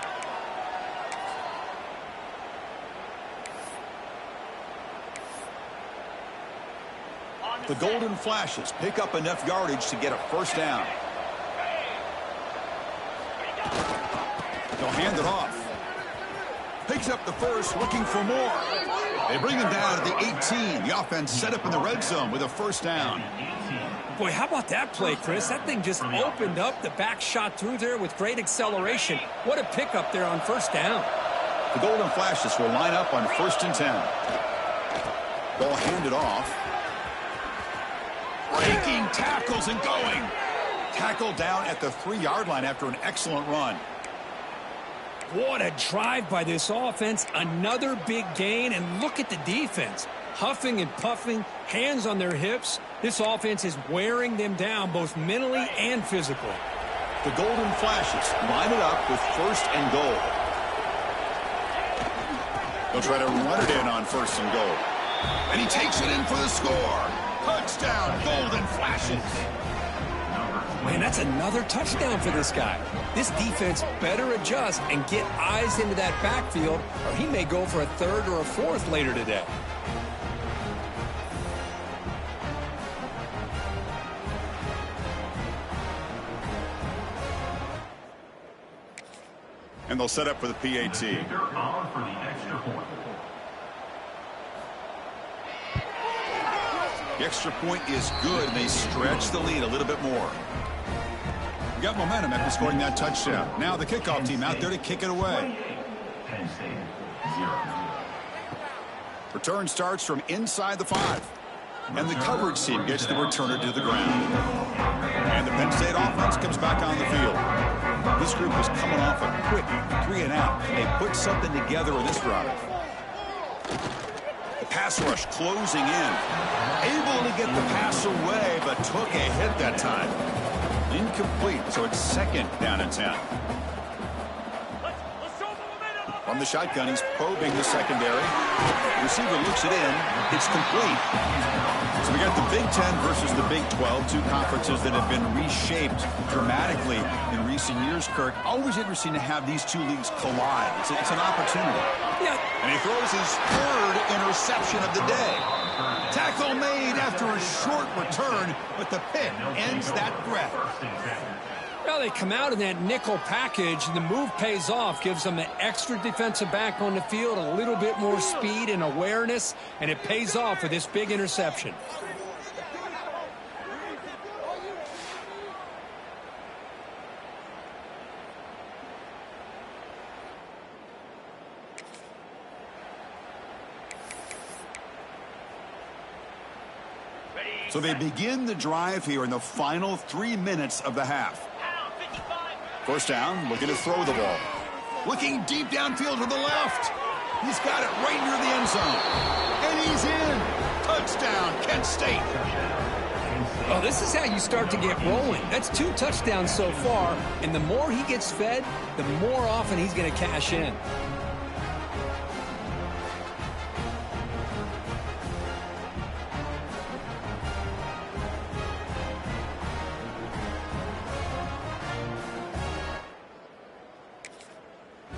The Golden Flashes pick up enough yardage to get a first down. They'll hand it off. Picks up the first, looking for more. They bring him down at the 18. The offense set up in the red zone with a first down. Boy, how about that play, Chris? That thing just opened up. The back shot through there with great acceleration. What a pickup there on first down. The Golden Flashes will line up on 1st and 10. Ball handed off. Breaking tackles and going. Tackle down at the 3-yard line after an excellent run. What a drive by this offense. Another big gain, and look at the defense. Huffing and puffing, hands on their hips. This offense is wearing them down both mentally and physically. The Golden Flashes line it up with 1st and goal. They'll try to run it in on 1st and goal. And he takes it in for the score. Touchdown, Golden Flashes. Man, that's another touchdown for this guy. This defense better adjust and get eyes into that backfield, or he may go for a 3rd or a 4th later today. And they'll set up for the PAT. The extra point is good, and they stretch the lead a little bit more. We got momentum after scoring that touchdown. Now the kickoff team out there to kick it away. Return starts from inside the 5. And the coverage team gets the returner to the ground. And the Penn State offense comes back on the field. This group is coming off a quick 3 and out. And they put something together in this drive. The pass rush closing in. Able to get the pass away, but took a hit that time. Incomplete, so it's 2nd down and 10. From the shotgun, he's probing the secondary. The receiver looks it in. It's complete. So we got the Big Ten versus the Big 12, 2 conferences that have been reshaped dramatically in recent years, Kirk. Always interesting to have these 2 leagues collide. It's an opportunity. Yeah. And he throws his 3rd interception of the day. Tackle made after a short return, but the pick ends that threat. Well, they come out in that nickel package, and the move pays off, gives them an extra defensive back on the field, a little bit more speed and awareness, and it pays off with this big interception. So they begin the drive here in the final 3 minutes of the half. First down, looking to throw the ball. Looking deep downfield to the left. He's got it right near the end zone. And he's in. Touchdown, Kent State. Well, this is how you start to get rolling. That's 2 touchdowns so far, and the more he gets fed, the more often he's going to cash in.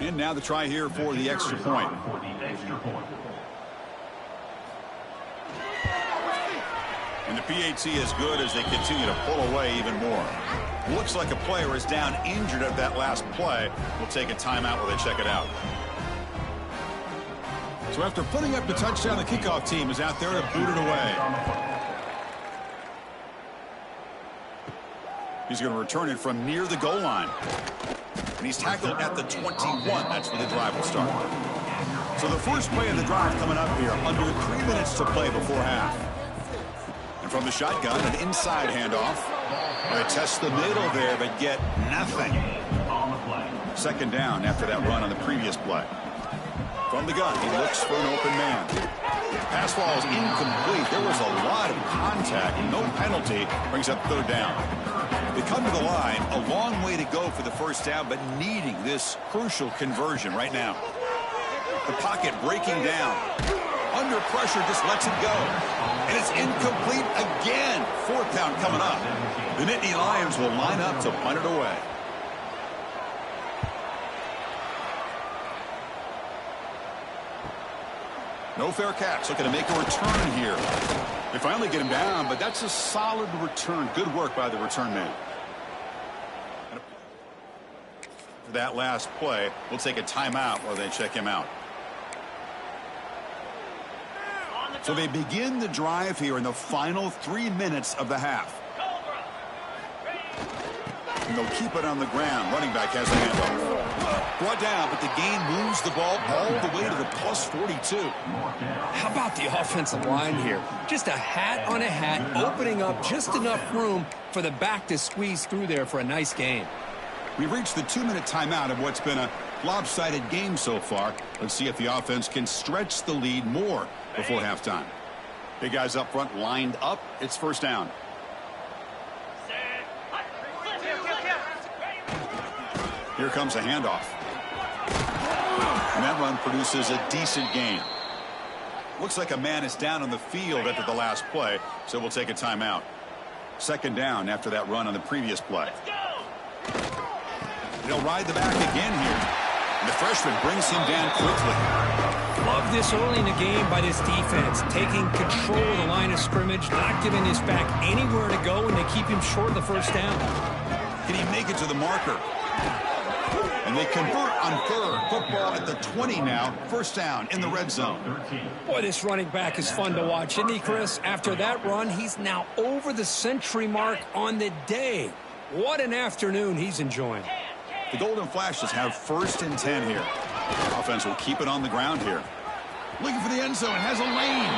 And now the try here for the extra point. And the PAT is good as they continue to pull away even more. Looks like a player is down injured at that last play. We'll take a timeout while they check it out. So after putting up the touchdown, the kickoff team is out there to boot it away. He's going to return it from near the goal line. And he's tackled at the 21. That's where the drive will start. So the first play of the drive coming up here, under 3 minutes to play before half. And from the shotgun, an inside handoff. They test the middle there, but get nothing. 2nd down after that run on the previous play. From the gun, he looks for an open man. Pass ball is incomplete. There was a lot of contact. No penalty. Brings up 3rd down. They come to the line, a long way to go for the first down, but needing this crucial conversion right now. The pocket breaking down. Under pressure, just lets it go. And it's incomplete again. 4th down coming up. The Nittany Lions will line up to punt it away. No fair catch, looking to make a return here. They finally get him down, but that's a solid return. Good work by the return man. For that last play, we'll take a timeout while they check him out. So they begin the drive here in the final 3 minutes of the half. And they'll keep it on the ground. Running back has a handoff. Brought down, but the gain moves the ball all the way to the plus 42. How about the offensive line here? Just a hat on a hat, opening up just enough room for the back to squeeze through there for a nice gain. We've reached the 2-minute timeout of what's been a lopsided game so far. Let's see if the offense can stretch the lead more before halftime. Big guys up front lined up. It's first down. Here comes a handoff. And that run produces a decent gain. Looks like a man is down on the field after the last play, so we'll take a timeout. Second down after that run on the previous play. They'll ride the back again here. And the freshman brings him down quickly. Love this early in the game by this defense, taking control of the line of scrimmage, not giving his back anywhere to go, and they keep him short of the first down. Can he make it to the marker? And they convert on third. Football at the 20 now. First down in the red zone. Boy, this running back is fun to watch, isn't he, Chris? After that run, he's now over the century mark on the day. What an afternoon he's enjoying. The Golden Flashes have first and 10 here. Offense will keep it on the ground here. Looking for the end zone. Has a lane.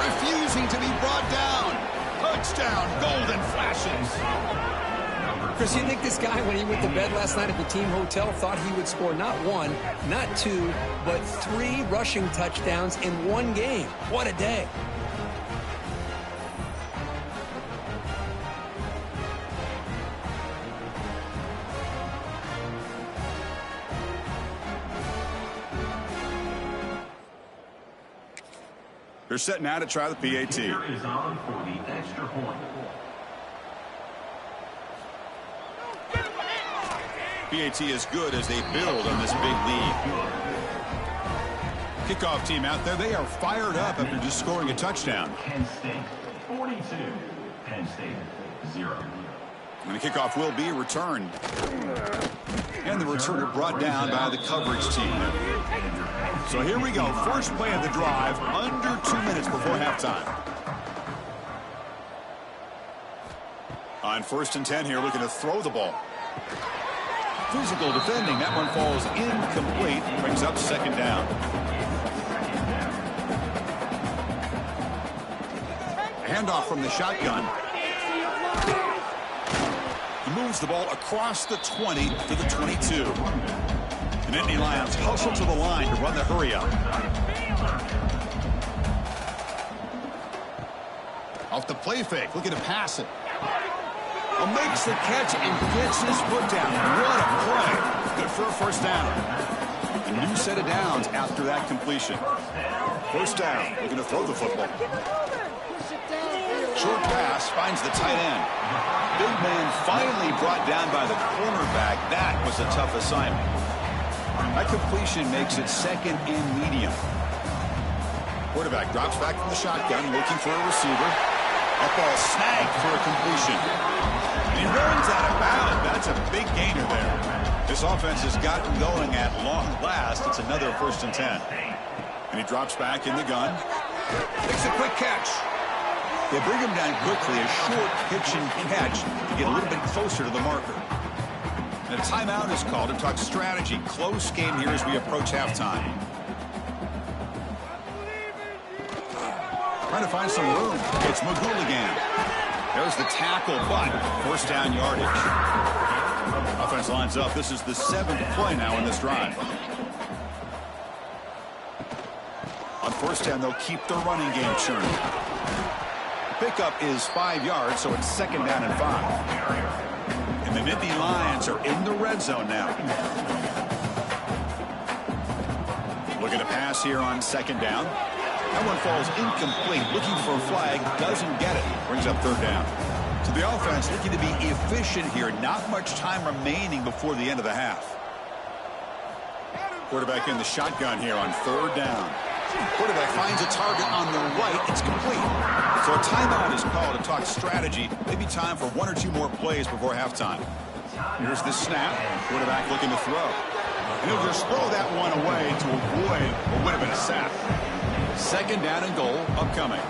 Refusing to be brought down. Touchdown, Golden Flashes. Chris, you think this guy, when he went to bed last night at the team hotel, thought he would score not one, not two, but 3 rushing touchdowns in one game? What a day. They're setting out to try the PAT. Is on for the extra point. PAT is good as they build on this big lead. Kickoff team out there. They are fired up after just scoring a touchdown. Penn State 42, Penn State 0. And the kickoff will be returned. And the returner brought down by the coverage team. So here we go. First play of the drive, under 2 minutes before halftime. On first and 10 here, looking to throw the ball. Physical defending. That one falls incomplete. Brings up second down. A handoff from the shotgun. He moves the ball across the 20 to the 22. And Nittany Lions hustle to the line to run the hurry up. Off the play fake, looking to pass it. Makes the catch and gets his foot down. What a play. Good for a first down. A new set of downs after that completion. First down, looking to throw the football. Short pass finds the tight end. Big man finally brought down by the cornerback. That was a tough assignment. That completion makes it second and medium. Quarterback drops back from the shotgun, looking for a receiver. That ball snagged for a completion. And he runs out of bounds. That's a big gainer there. This offense has gotten going at long last. It's another first and 10. And he drops back in the gun. Makes a quick catch. They bring him down quickly, a short pitch and catch to get a little bit closer to the marker. And a timeout is called to talk strategy. Close game here as we approach halftime. Trying to find some room. It's McGooligan. There's the tackle, but first down yardage. Offense lines up. This is the 7th play now in this drive. On first down, they'll keep their running game churning. Pickup is 5 yards, so it's second down and 5. And the Nittany Lions are in the red zone now. Looking to pass here on second down. That one falls incomplete. Looking for a flag. Doesn't get it. Brings up third down. So the offense looking to be efficient here. Not much time remaining before the end of the half. Quarterback in the shotgun here on third down. Quarterback finds a target on the right. It's complete. So a timeout is called to talk strategy. Maybe time for 1 or 2 more plays before halftime. Here's the snap. Quarterback looking to throw. And he'll just throw that one away to avoid what would have been a sack. Second down and goal upcoming.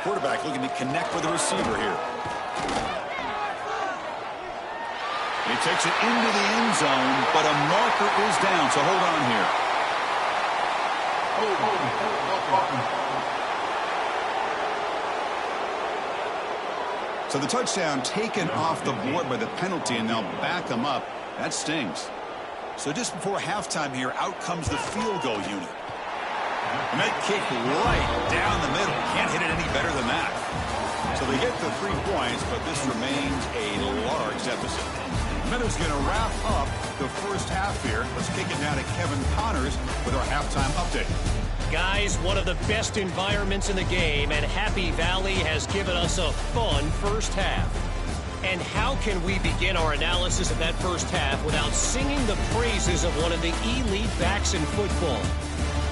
Quarterback looking to connect with the receiver here. He takes it into the end zone, but a marker is down, so hold on here. So the touchdown taken off the board by the penalty, and they'll back them up. That stings. So just before halftime here, out comes the field goal unit. And that kick right down the middle. Can't hit it any better than that. So they get the 3 points, but this remains a large deficit. Minutes going to wrap up the first half here. Let's kick it now to Kevin Connors with our halftime update. Guys, one of the best environments in the game, and Happy Valley has given us a fun first half. And how can we begin our analysis of that first half without singing the praises of one of the elite backs in football?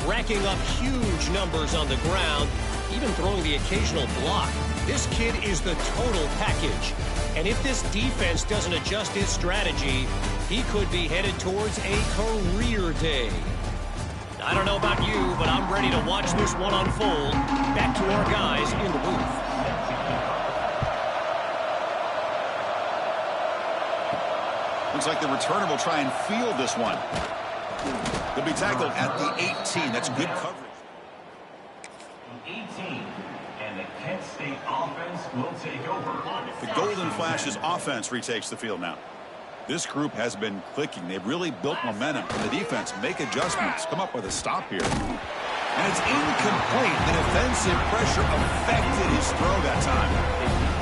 Racking up huge numbers on the ground, even throwing the occasional block. This kid is the total package. And if this defense doesn't adjust his strategy, he could be headed towards a career day. I don't know about you, but I'm ready to watch this one unfold. Back to our guys in the booth. Looks like the returner will try and field this one. They'll be tackled at the 18. That's good coverage. 18, and the Kent State offense will take over. The Golden Flashes offense retakes the field now. This group has been clicking. They've really built momentum. And the defense make adjustments, come up with a stop here. And it's incomplete. The defensive pressure affected his throw that time.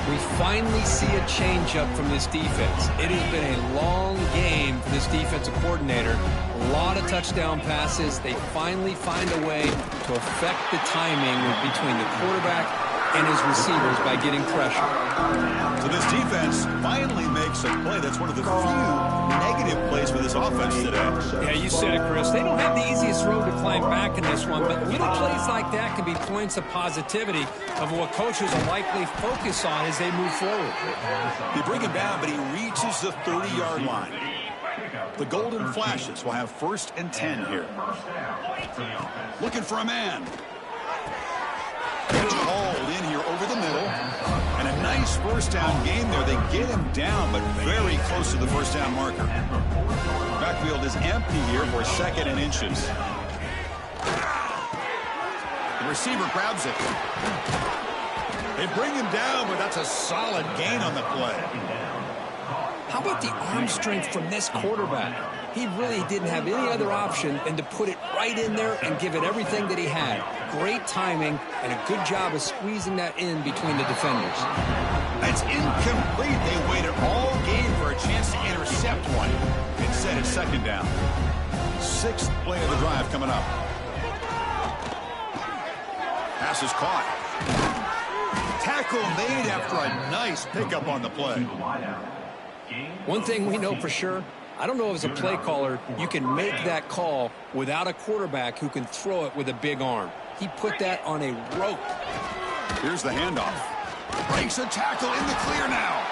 We finally see a changeup from this defense. It has been a long game for this defensive coordinator. A lot of touchdown passes. They finally find a way to affect the timing between the quarterback and his receivers by getting pressure. So this defense finally makes a play. That's one of the few negative plays for this offense today. Yeah, you said it, Chris. They don't have the easiest road to climb back in this one, but little plays like that can be points of positivity of what coaches will likely focus on as they move forward. They bring him down, but he reaches the 30-yard line. The Golden Flashes will have 1st and 10 here. Looking for a man. Gets hauled in here over the middle. And a nice first down game there. They get him down, but very close to the first down marker. Backfield is empty here for 2nd and inches. The receiver grabs it. They bring him down, but that's a solid gain on the play. How about the arm strength from this quarterback? He really didn't have any other option than to put it right in there and give it everything that he had. Great timing and a good job of squeezing that in between the defenders. It's incomplete. They waited all game for a chance to intercept one. Instead, it's 2nd down. 6th play of the drive coming up. Pass is caught. Tackle made after a nice pickup on the play. One thing we know for sure, I don't know as a play caller, you can make that call without a quarterback who can throw it with a big arm. He put that on a rope. Here's the handoff. Breaks a tackle in the clear now.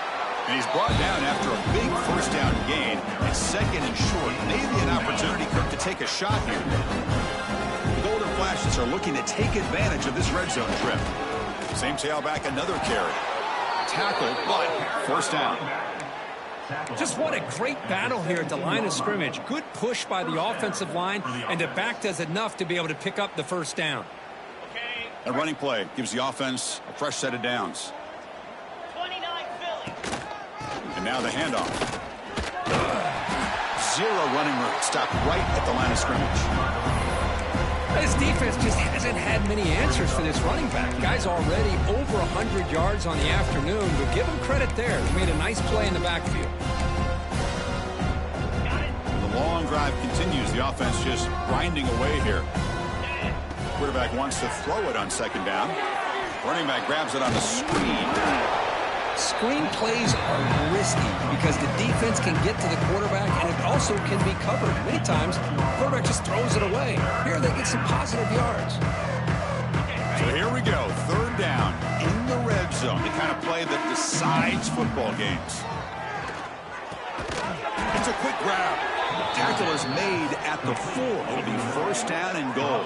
And he's brought down after a big first down gain. It's 2nd and short. Maybe an opportunity, Kirk, to take a shot here. The Golden Flashes are looking to take advantage of this red zone trip. Same tailback, another carry. Tackle, but 1st down. Just what a great battle here at the line of scrimmage. Good push by the offensive line, and the back does enough to be able to pick up the first down. A running play gives the offense a fresh set of downs. 29 Philly. And now the handoff. Zero running room. Stopped right at the line of scrimmage. This defense just hasn't had many answers for this running back. Guy's already over 100 yards on the afternoon, but give him credit there. He made a nice play in the backfield. The long drive continues. The offense just grinding away here. Quarterback wants to throw it on 2nd down. Running back grabs it on the screen. Screen plays are risky because the defense can get to the quarterback, and it also can be covered. Many times, the quarterback just throws it away. Here, they get some positive yards. So here we go. 3rd down in the red zone. The kind of play that decides football games. It's a quick grab. Tackle is made at the 4. It'll be first down and goal.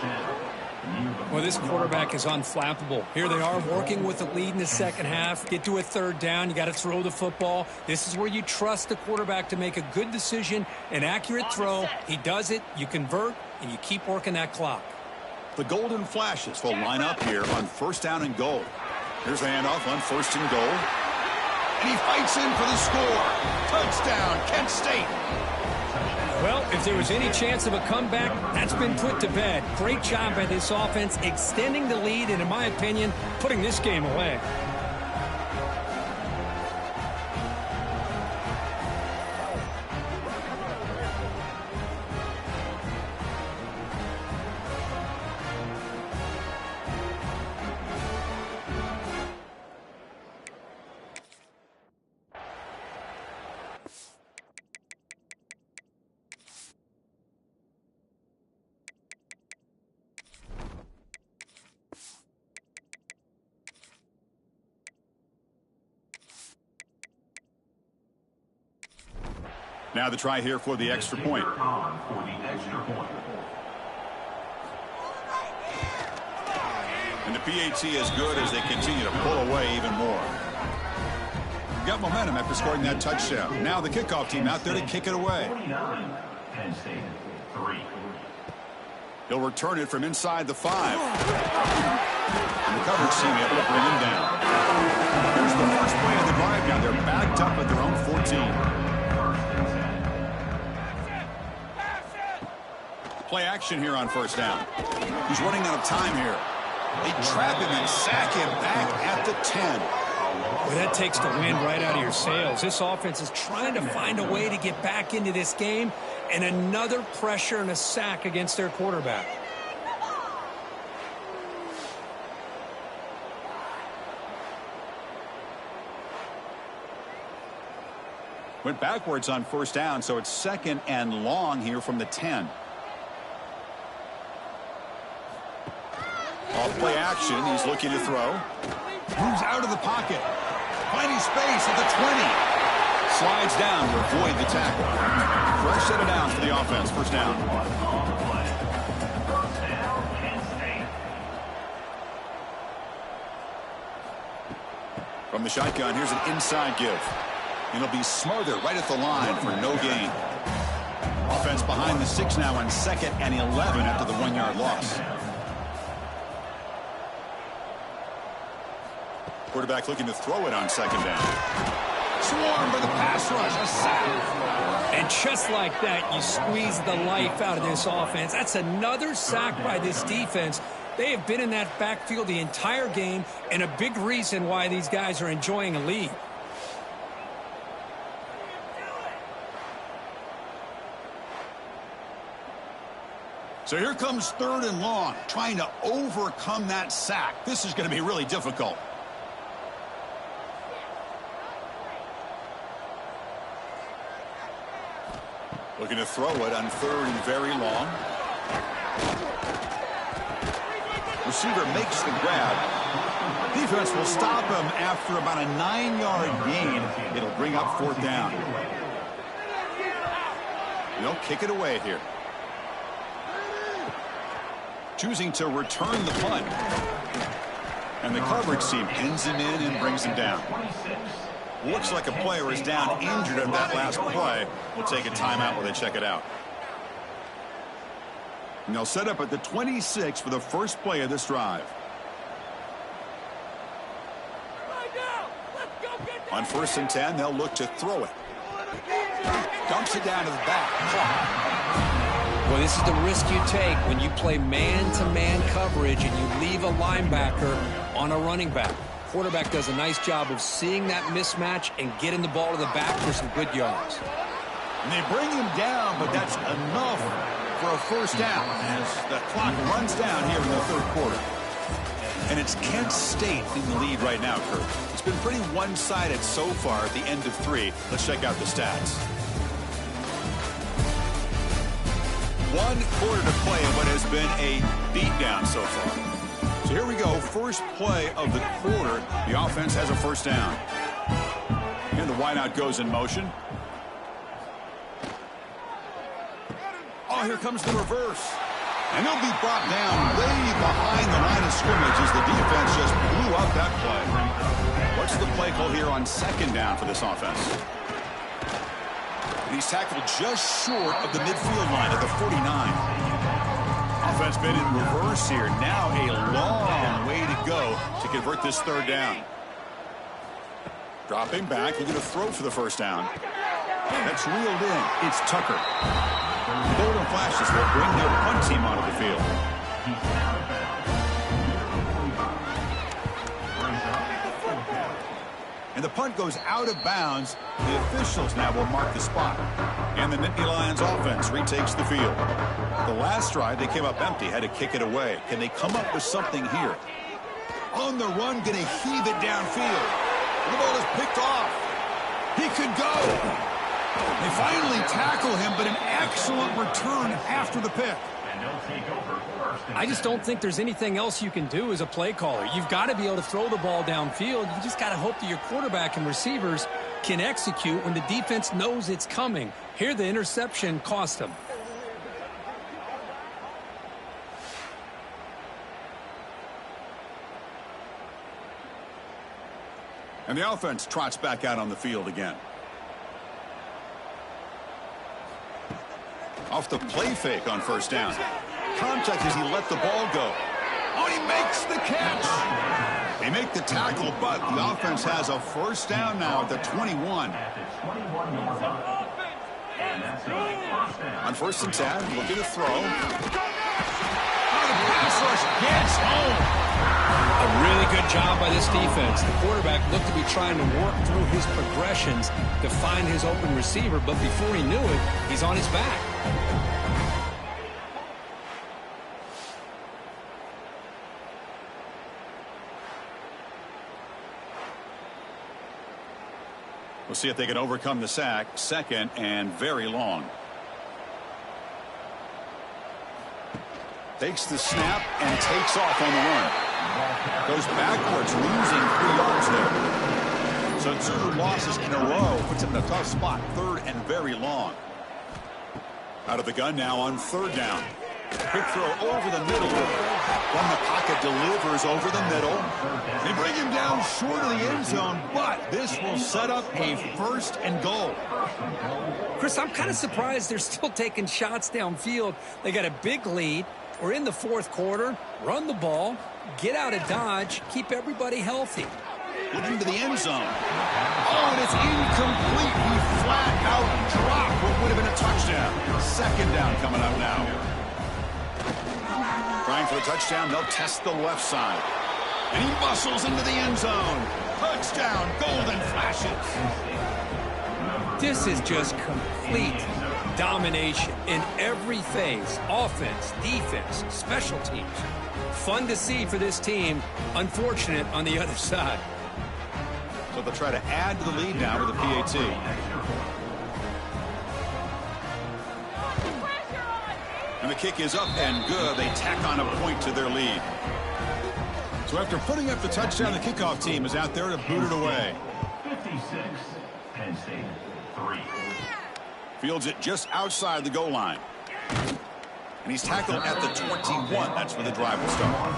Well, this quarterback is unflappable. Here they are working with the lead in the second half. Get to a third down. You got to throw the football. This is where you trust the quarterback to make a good decision, an accurate throw. He does it, you convert, and you keep working that clock. The Golden Flashes will line up here on first down and goal. Here's a handoff on first and goal. And he fights in for the score. Touchdown, Kent State. Well, if there was any chance of a comeback, that's been put to bed. Great job by this offense, extending the lead, and in my opinion, putting this game away. Now the try here for the extra point. And the PAT is good as they continue to pull away even more. We've got momentum after scoring that touchdown. Now the kickoff team out there to kick it away. He'll return it from inside the 5. And the coverage team able to bring him down. Here's the first play of the drive now. They're backed up at their own 14. Play action here on first down. He's running out of time here. They trap him and sack him back at the 10. Well, that takes the wind right out of your sails. This offense is trying to find a way to get back into this game, and another pressure and a sack against their quarterback. Went backwards on first down, so it's second and long here from the 10. Off play action, he's looking to throw. Moves out of the pocket. Finding space at the 20. Slides down to avoid the tackle. Fresh set of downs for the offense. First down. From the shotgun, here's an inside give. It'll be Smother right at the line for no gain. Offense behind the 6 now on second and 11 after the 1-yard loss. Quarterback looking to throw it on second down. Swarmed by the pass rush. A sack. And just like that, you squeeze the life out of this offense. That's another sack by this defense. They have been in that backfield the entire game, and a big reason why these guys are enjoying a lead. So here comes third and long, trying to overcome that sack. This is going to be really difficult. Looking to throw it on third and very long. Receiver makes the grab. Defense will stop him after about a 9-yard gain. It'll bring up fourth down. They'll kick it away here. Choosing to return the punt. And the coverage team pins him in and brings him down. Looks like a player is down injured at that last play. We'll take a timeout while they check it out. And they'll set up at the 26 for the first play of this drive. On first and 10, they'll look to throw it. Dumps it down to the back. Well, this is the risk you take when you play man-to-man coverage and you leave a linebacker on a running back. Quarterback does a nice job of seeing that mismatch and getting the ball to the back for some good yards. And they bring him down, but that's enough for a first down as the clock runs down here in the third quarter. And it's Kent State in the lead right now, Kurt. It's been pretty one-sided so far at the end of 3. Let's check out the stats. 1 quarter to play in what has been a beatdown so far. So here we go, first play of the quarter. The offense has a first down. And the wideout goes in motion. Oh, here comes the reverse. And they'll be brought down way behind the line of scrimmage as the defense just blew up that play. What's the play call here on second down for this offense? And he's tackled just short of the midfield line at the 49. Offense been in reverse here. Now a long way to go to convert this third down. Dropping back, looking to throw for the first down. That's reeled in. It's Tucker. Golden flashes will bring their punt team onto the field. And the punt goes out of bounds. The officials now will mark the spot. And the Nittany Lions offense retakes the field. The last drive, they came up empty, had to kick it away. Can they come up with something here? On the run, going to heave it downfield. The ball is picked off. He could go. They finally tackle him, but an excellent return after the pick. I just don't think there's anything else you can do as a play caller. You've got to be able to throw the ball downfield. You just got to hope that your quarterback and receivers can execute when the defense knows it's coming. Here, the interception cost them. And the offense trots back out on the field again. Off the play fake on first down. Contact as he let the ball go. Oh, he makes the catch. They make the tackle, but the offense has a first down now at the 21. On first and 10, looking to throw. Oh, the pass rush gets home. A really good job by this defense. The quarterback looked to be trying to work through his progressions to find his open receiver, but before he knew it, he's on his back. We'll see if they can overcome the sack. Second and very long. Takes the snap and takes off on the run. Goes backwards, losing 3 yards there. So 2 losses in a row puts him in a tough spot. Third and very long. Out of the gun now on third down. Quick throw over the middle. From the pocket, delivers over the middle. They bring him down short of the end zone, but this will set up a first and goal. Chris, I'm kind of surprised they're still taking shots downfield. They got a big lead. We're in the fourth quarter. Run the ball. Get out of Dodge. Keep everybody healthy. Looking to the end zone. Oh, and it's incomplete. He flat out dropped what would have been a touchdown. Second down coming up now. Trying for the touchdown. They'll test the left side. And he muscles into the end zone. Touchdown. Golden flashes. This is just complete domination in every phase. Offense, defense, special teams. Fun to see for this team. Unfortunate on the other side. So they'll try to add to the lead now with a PAT. And the kick is up and good. They tack on a point to their lead. So after putting up the touchdown, the kickoff team is out there to boot it away. 56, Penn State, 3. Fields it just outside the goal line. And he's tackled at the 21. That's where the drive will start.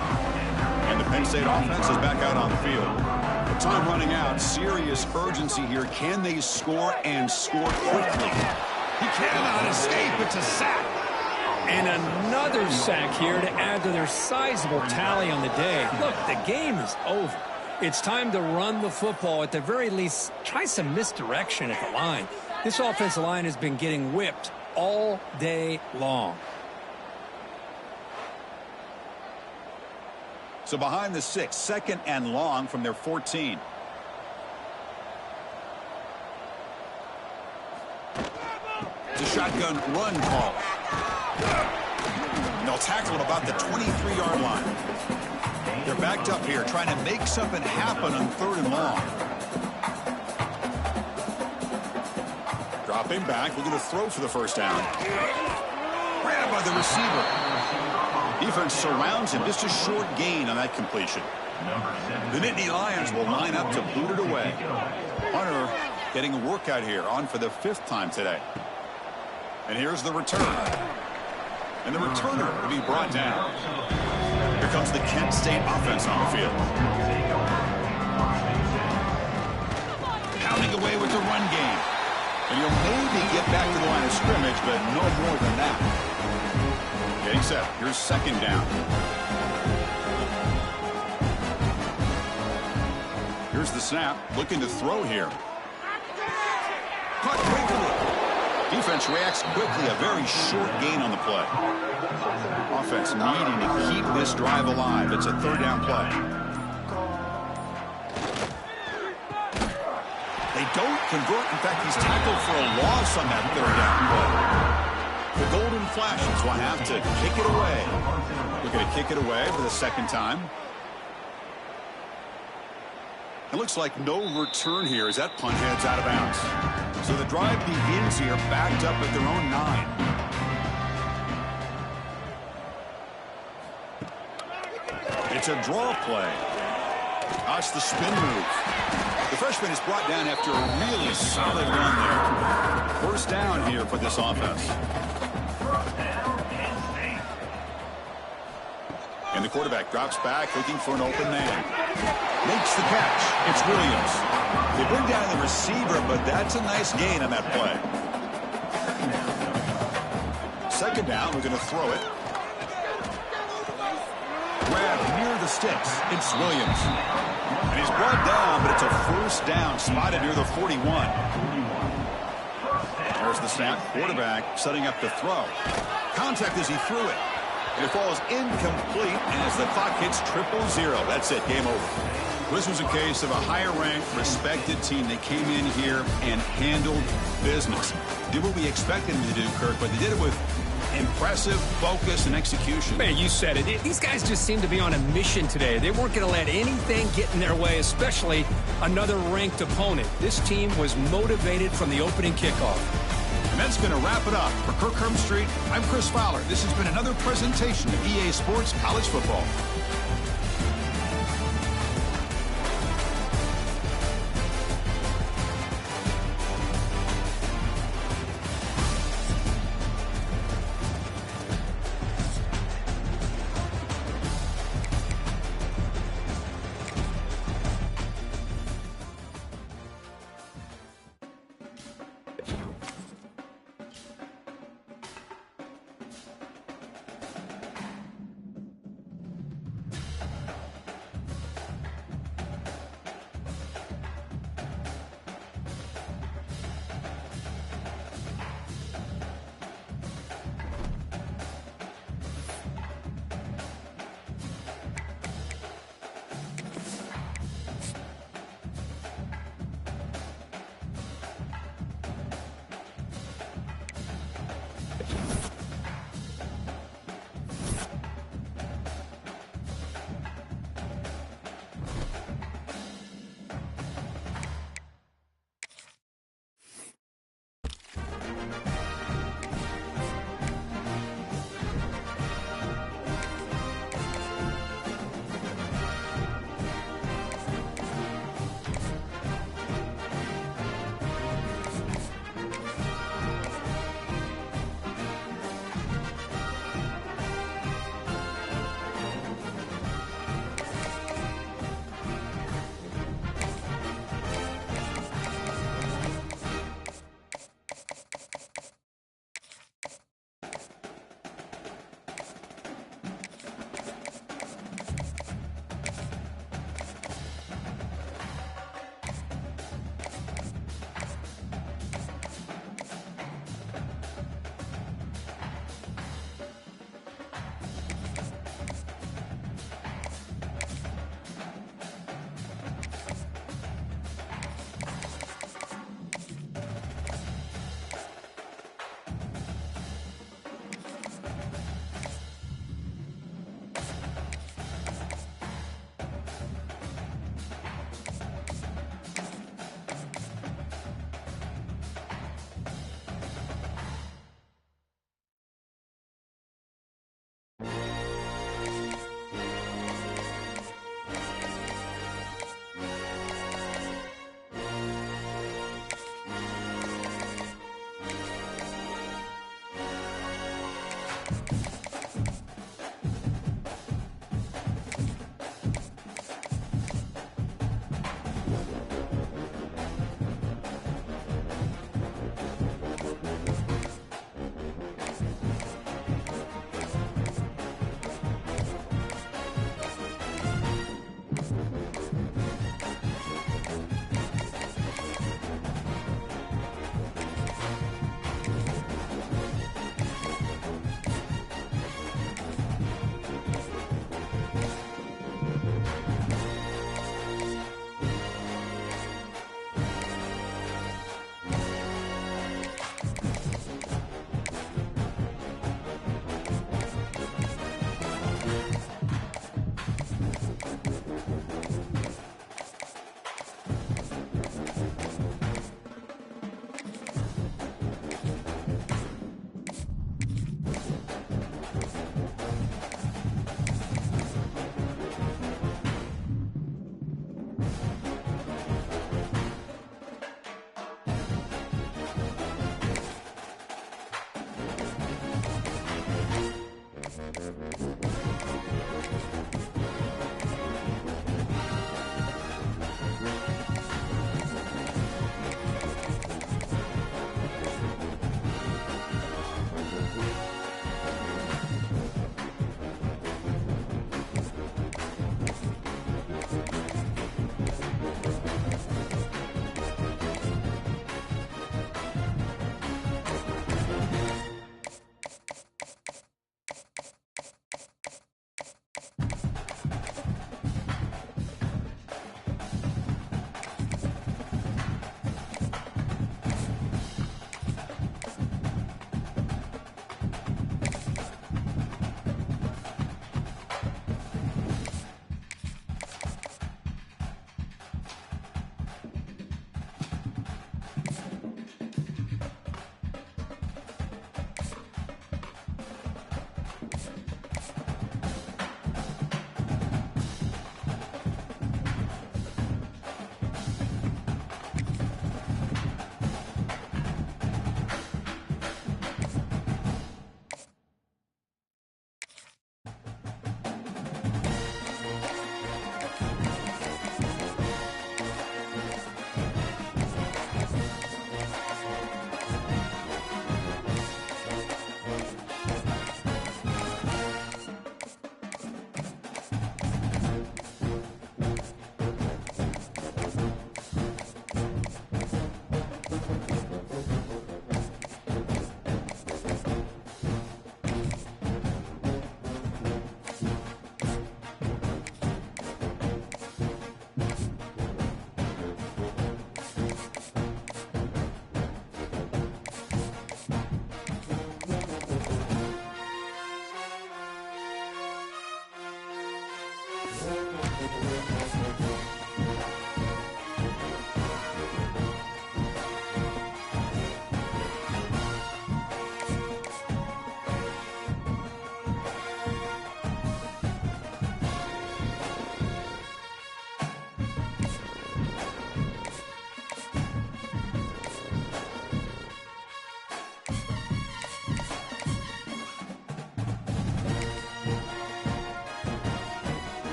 And the Penn State offense is back out on the field. The time running out. Serious urgency here. Can they score and score quickly? He cannot escape. It's a sack. And another sack here to add to their sizable tally on the day. Look, the game is over. It's time to run the football. At the very least, try some misdirection at the line. This offensive line has been getting whipped all day long. So behind the 6, second and long from their 14. It's a shotgun run call. And they'll tackle at about the 23-yard line. They're backed up here trying to make something happen on third and long. Dropping back, looking to throw for the first down. Grabbed by the receiver. Defense surrounds him. Just a short gain on that completion. The Nittany Lions will line up to boot it away. Hunter getting a workout here, on for the 5th time today. And here's the return. And the returner will be brought down. Here comes the Kent State offense on the field. Pounding away with the run game. And he'll maybe get back to the line of scrimmage, but no more than that. Getting set. Here's second down. Here's the snap. Looking to throw here. Caught quickly. Defense reacts quickly. A very short gain on the play. Offense needing to keep this drive alive. It's a third down play. They don't convert. In fact, he's tackled for a loss on that third down play. The golden flashes will have to kick it away. We're going to kick it away for the second time. It looks like no return here as that punt heads out of bounds. So the drive begins here backed up at their own 9. It's a draw play. That's the spin move. The freshman is brought down after a really solid run there. First down here for this offense. And the quarterback drops back looking for an open man. Makes the catch. It's Williams. They bring down the receiver, but that's a nice gain on that play. Second down, we're going to throw it. Grab near the sticks. It's Williams. And he's brought down, but it's a first down spotted near the 41. There's the snap. Quarterback setting up the throw. Contact as he threw it. And it falls incomplete as the clock hits 0-0. That's it. Game over. This was a case of a higher-ranked, respected team that came in here and handled business. Did what we expected them to do, Kirk, but they did it with impressive focus and execution. Man, you said it. These guys just seem to be on a mission today. They weren't going to let anything get in their way, especially another ranked opponent. This team was motivated from the opening kickoff. And that's going to wrap it up. For Kirk Herbstreit, I'm Chris Fowler. This has been another presentation of EA Sports College Football.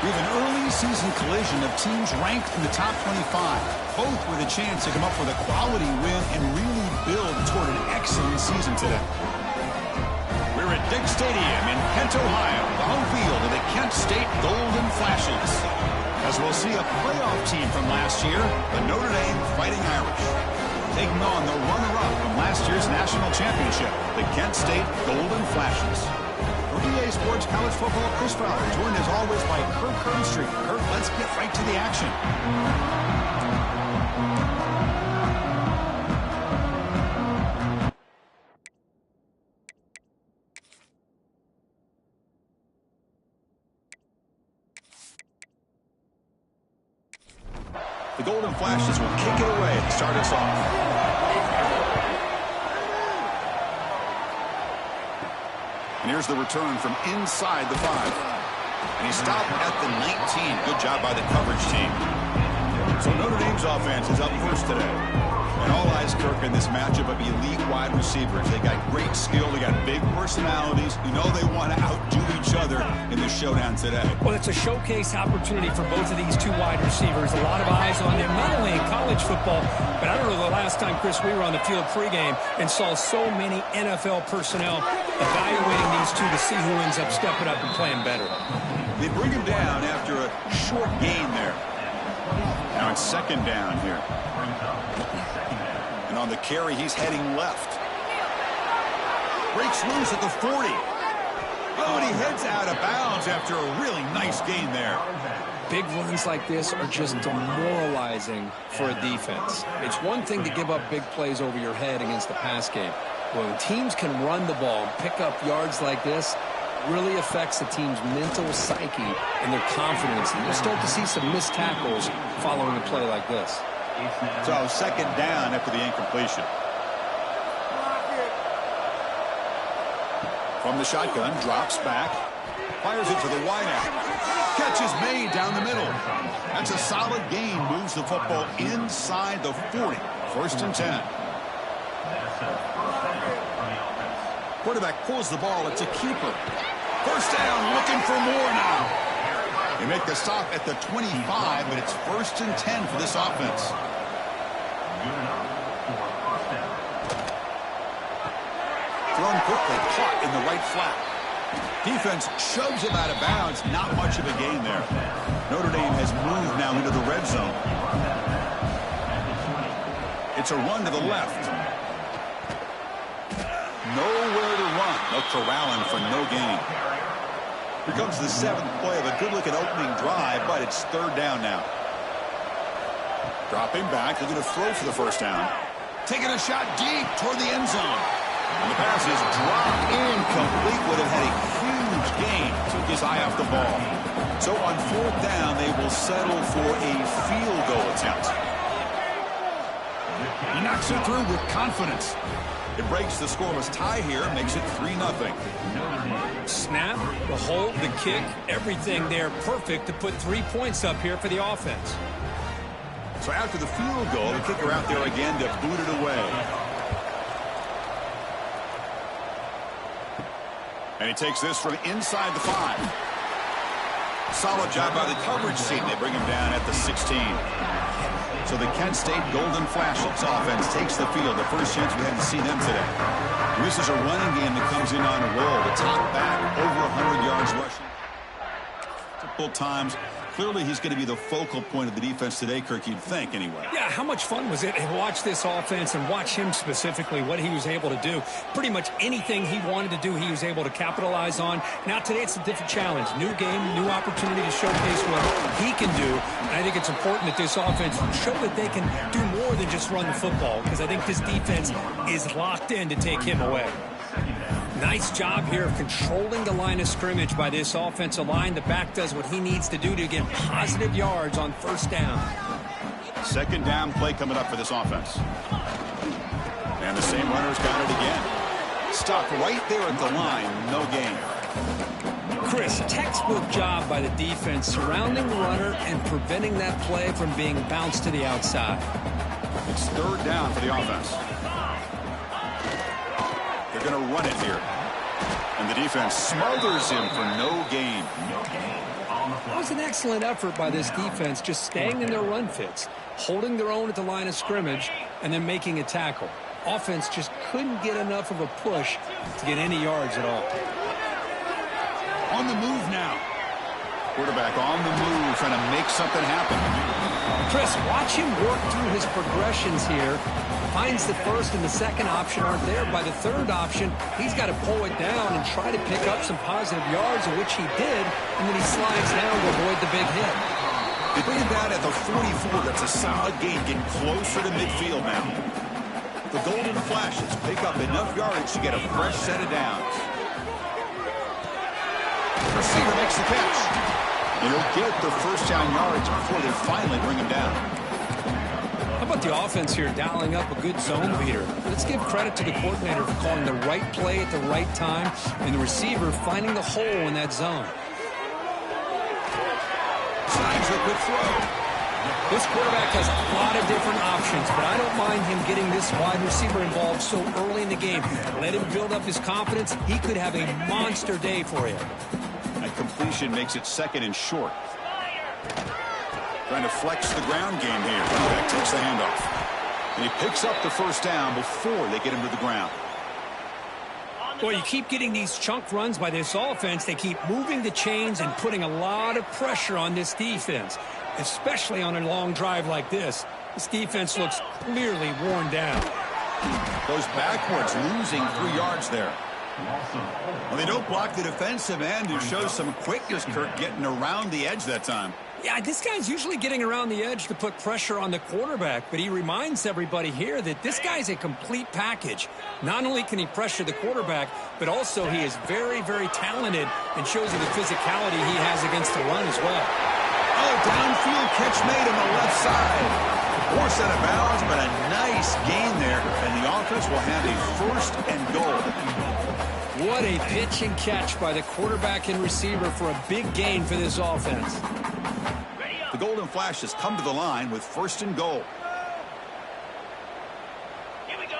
We have an early season collision of teams ranked in the top 25, both with a chance to come up with a quality win and really build toward an excellent season today. We're at Dick Stadium in Kent, Ohio, the home field of the Kent State Golden Flashes. As we'll see a playoff team from last year, the Notre Dame Fighting Irish, taking on the runner-up from last year's national championship, the Kent State Golden Flashes. For EA Sports College Football, Chris Fowler, joined as always by Kirk Herbstreit. Kirk, let's get right to the action. The Golden Flashes will kick it away to start us off. And here's the return from inside the 5. And he stopped at the 19. Good job by the coverage team. So Notre Dame's offense is up first today. And all eyes, Kirk, in this matchup of elite wide receivers. They got great skill. They got big personalities. You know they want to outdo each other in the showdown today. Well, it's a showcase opportunity for both of these two wide receivers. A lot of eyes on them, not only in college football, but I don't know the last time, Chris, we were on the field pregame and saw so many NFL personnel evaluating these two to see who ends up stepping up and playing better. They bring him down after a short gain there. Now it's second down here. And on the carry, he's heading left. Breaks loose at the 40. Oh, and he heads out of bounds after a really nice gain there. Big runs like this are just demoralizing for a defense. It's one thing to give up big plays over your head against the pass game. When teams can run the ball and pick up yards like this, it really affects the team's mental psyche and their confidence. And you'll start to see some missed tackles following a play like this. So second down after the incompletion. From the shotgun, drops back, fires it to the wideout. Catch is made down the middle. That's a solid gain, moves the football inside the 40. First and 10. Quarterback pulls the ball. It's a keeper. First down, looking for more now. They make the stop at the 25, but it's first and 10 for this offense. Thrown quickly, caught in the right flat. Defense shoves him out of bounds. Not much of a gain there. Notre Dame has moved now into the red zone. It's a run to the left. Nowhere to run. They'll corral him for no gain. Here comes the 7th play of a good-looking opening drive, but it's third down now. Dropping back, looking to throw for the first down. Taking a shot deep toward the end zone. And the pass is dropped incomplete. Would have had a huge gain. Took his eye off the ball. So on fourth down, they will settle for a field goal attempt. He knocks it through with confidence. It breaks the scoreless tie here, makes it 3-0. Snap, the hold, the kick, everything there perfect to put 3 points up here for the offense. So after the field goal, the kicker out there again to boot it away. And he takes this from inside the 5. Solid job by the coverage team. They bring him down at the 16. So the Kent State Golden Flashes offense takes the field. The first chance we had to see them today. And this is a running game that comes in on a roll. The top back, over 100 yards rushing. Multiple times. Clearly, he's going to be the focal point of the defense today, Kirk, you'd think, anyway. Yeah, how much fun was it to watch this offense and watch him specifically, what he was able to do. Pretty much anything he wanted to do, he was able to capitalize on. Now, today, it's a different challenge. New game, new opportunity to showcase what he can do. And I think it's important that this offense show that they can do more than just run the football, because I think this defense is locked in to take him away. Nice job here of controlling the line of scrimmage by this offensive line. The back does what he needs to do to get positive yards on first down. Second down play coming up for this offense. And the same runner's got it again. Stopped right there at the line. No gain. Chris, textbook job by the defense surrounding the runner and preventing that play from being bounced to the outside. It's third down for the offense. They're going to run it here. And the defense smothers him for no gain. That was an excellent effort by this defense, just staying in their run fits, holding their own at the line of scrimmage, and then making a tackle. Offense just couldn't get enough of a push to get any yards at all. On the move now. Quarterback on the move, trying to make something happen. Chris, watch him work through his progressions here. Finds the first and the second option aren't there. By the third option, he's got to pull it down and try to pick up some positive yards, which he did, and then he slides down to avoid the big hit. They bring it down at the 44. That's a solid gain, getting closer to midfield now. The Golden Flashes pick up enough yardage to get a fresh set of downs. Receiver makes the catch. And he'll get the first down yards before they finally bring him down. How about the offense here dialing up a good zone beater? Let's give credit to the coordinator for calling the right play at the right time and the receiver finding the hole in that zone. Signs a quick throw. This quarterback has a lot of different options, but I don't mind him getting this wide receiver involved so early in the game. Let him build up his confidence. He could have a monster day for you. That completion makes it second and short. Trying to flex the ground game here. Quarterback takes the handoff. And he picks up the first down before they get him to the ground. Boy, you keep getting these chunk runs by this offense. They keep moving the chains and putting a lot of pressure on this defense, especially on a long drive like this. This defense looks clearly worn down. Goes backwards, losing 3 yards there. Well, they don't block the defensive end, who shows some quickness, Kirk, getting around the edge that time. Yeah, this guy's usually getting around the edge to put pressure on the quarterback, but he reminds everybody here that this guy's a complete package. Not only can he pressure the quarterback, but also he is very, very talented and shows you the physicality he has against the run as well. Oh, downfield catch made on the left side. Forced out of bounds, but a nice gain there, and the offense will have a first and goal. What a pitch and catch by the quarterback and receiver for a big gain for this offense. The Golden Flashes come to the line with first and goal. Here we go.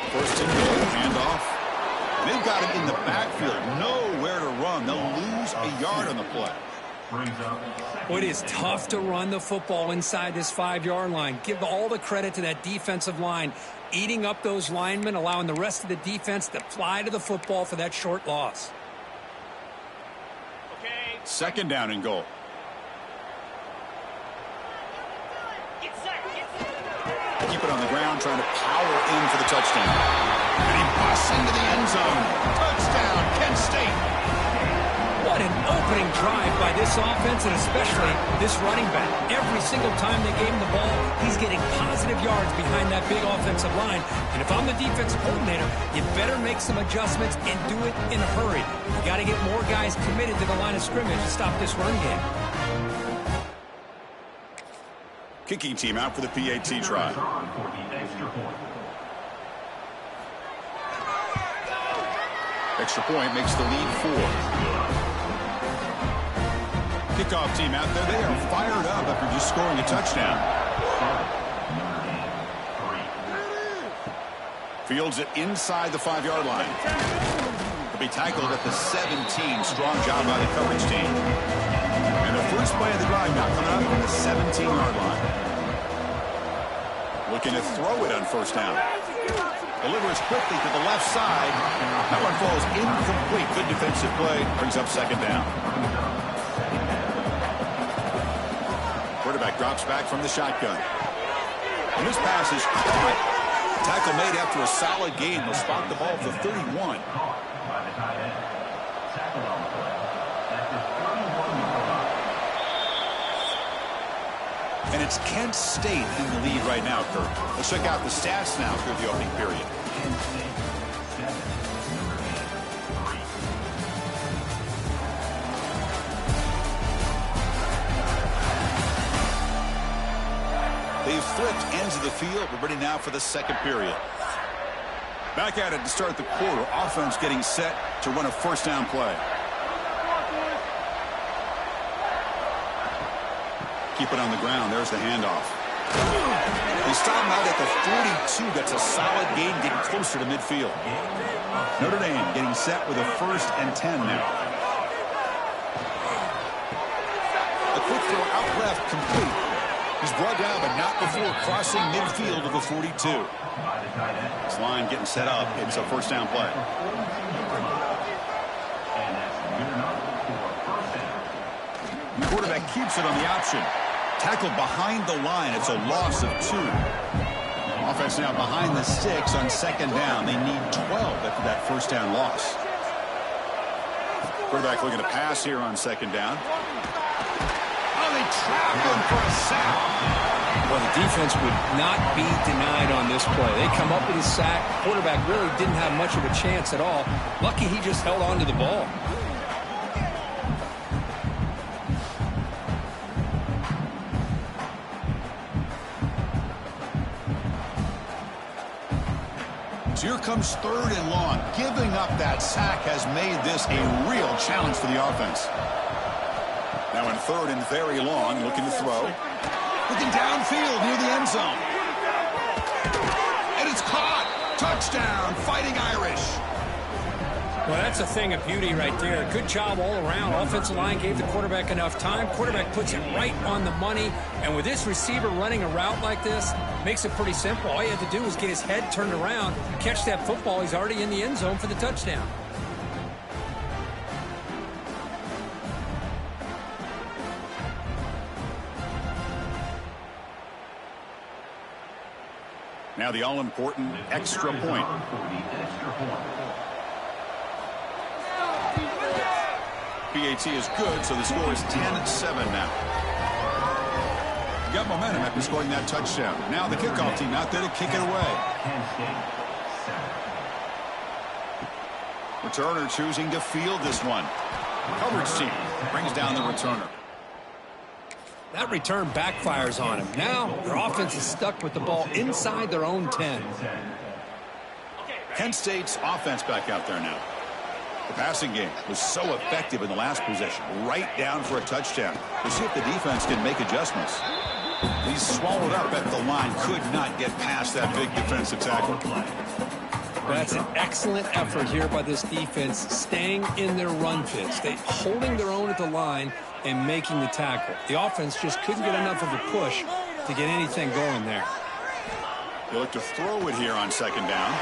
First and goal, handoff. They've got him in the backfield, nowhere to run. They'll lose a yard on the play. Well, it is tough to run the football inside this 5-yard line. Give all the credit to that defensive line, eating up those linemen, allowing the rest of the defense to fly to the football for that short loss. Okay. Second down and goal. Get set. Keep it on the ground, trying to power in for the touchdown. And he busts into the end zone. Touchdown, Kent State. What an opening drive by this offense, and especially this running back. Every single time they gave him the ball, he's getting positive yards behind that big offensive line. And if I'm the defensive coordinator, you better make some adjustments and do it in a hurry. You got to get more guys committed to the line of scrimmage to stop this run game. Kicking team out for the PAT try. Extra point makes the lead 4. Kickoff team out there. They are fired up after just scoring a touchdown. Fields it inside the 5-yard line. He'll be tackled at the 17. Strong job by the coverage team. And the first play of the drive now coming up on the 17-yard line. Looking to throw it on first down. Delivers quickly to the left side. That one falls incomplete. Good defensive play. Brings up second down. Quarterback drops back from the shotgun. And this pass is caught. Tackle made after a solid gain. They'll spot the ball for 31. And it's Kent State in the lead right now, Kirk. Let's check out the stats now through the opening period. They've flipped ends of the field. We're ready now for the second period. Back at it to start the quarter. Offense getting set to run a first down play. Keep it on the ground. There's the handoff. They stop him out at the 42. That's a solid gain, getting closer to midfield. Notre Dame getting set with a 1st and 10 now. A quick throw out left, complete. He's brought down, but not before crossing midfield of the 42. This line getting set up. It's a 1st down play. The quarterback keeps it on the option. Tackled behind the line. It's a loss of 2. Offense now behind the 6 on 2nd down. They need 12 after that 1st down loss. Quarterback looking to pass here on 2nd down. Oh, they trap him for a sack. Well, the defense would not be denied on this play. They come up with a sack. Quarterback really didn't have much of a chance at all. Lucky he just held on to the ball. So here comes 3rd and long. Giving up that sack has made this a real challenge for the offense. Now in 3rd and very long, looking to throw. Looking downfield near the end zone. And it's caught. Touchdown, Fighting Irish. Well, that's a thing of beauty right there. Good job all around. Offensive line gave the quarterback enough time. Quarterback puts it right on the money. And with this receiver running a route like this, makes it pretty simple. All you had to do was get his head turned around, catch that football. He's already in the end zone for the touchdown. Now the all-important extra point. PAT is good, so the score is 10-7 now. Got momentum after scoring that touchdown. Now the kickoff team out there to kick it away. Returner choosing to field this one. Coverage team brings down the returner. That return backfires on him. Now their offense is stuck with the ball inside their own 10. Kent State's offense back out there now. The passing game was so effective in the last possession, right down for a touchdown. We'll see if the defense can make adjustments. He's swallowed up at the line, could not get past that big defensive tackle. That's an excellent effort here by this defense, staying in their run fits. They holding their own at the line and making the tackle. The offense just couldn't get enough of a push to get anything going there. They look to throw it here on 2nd down.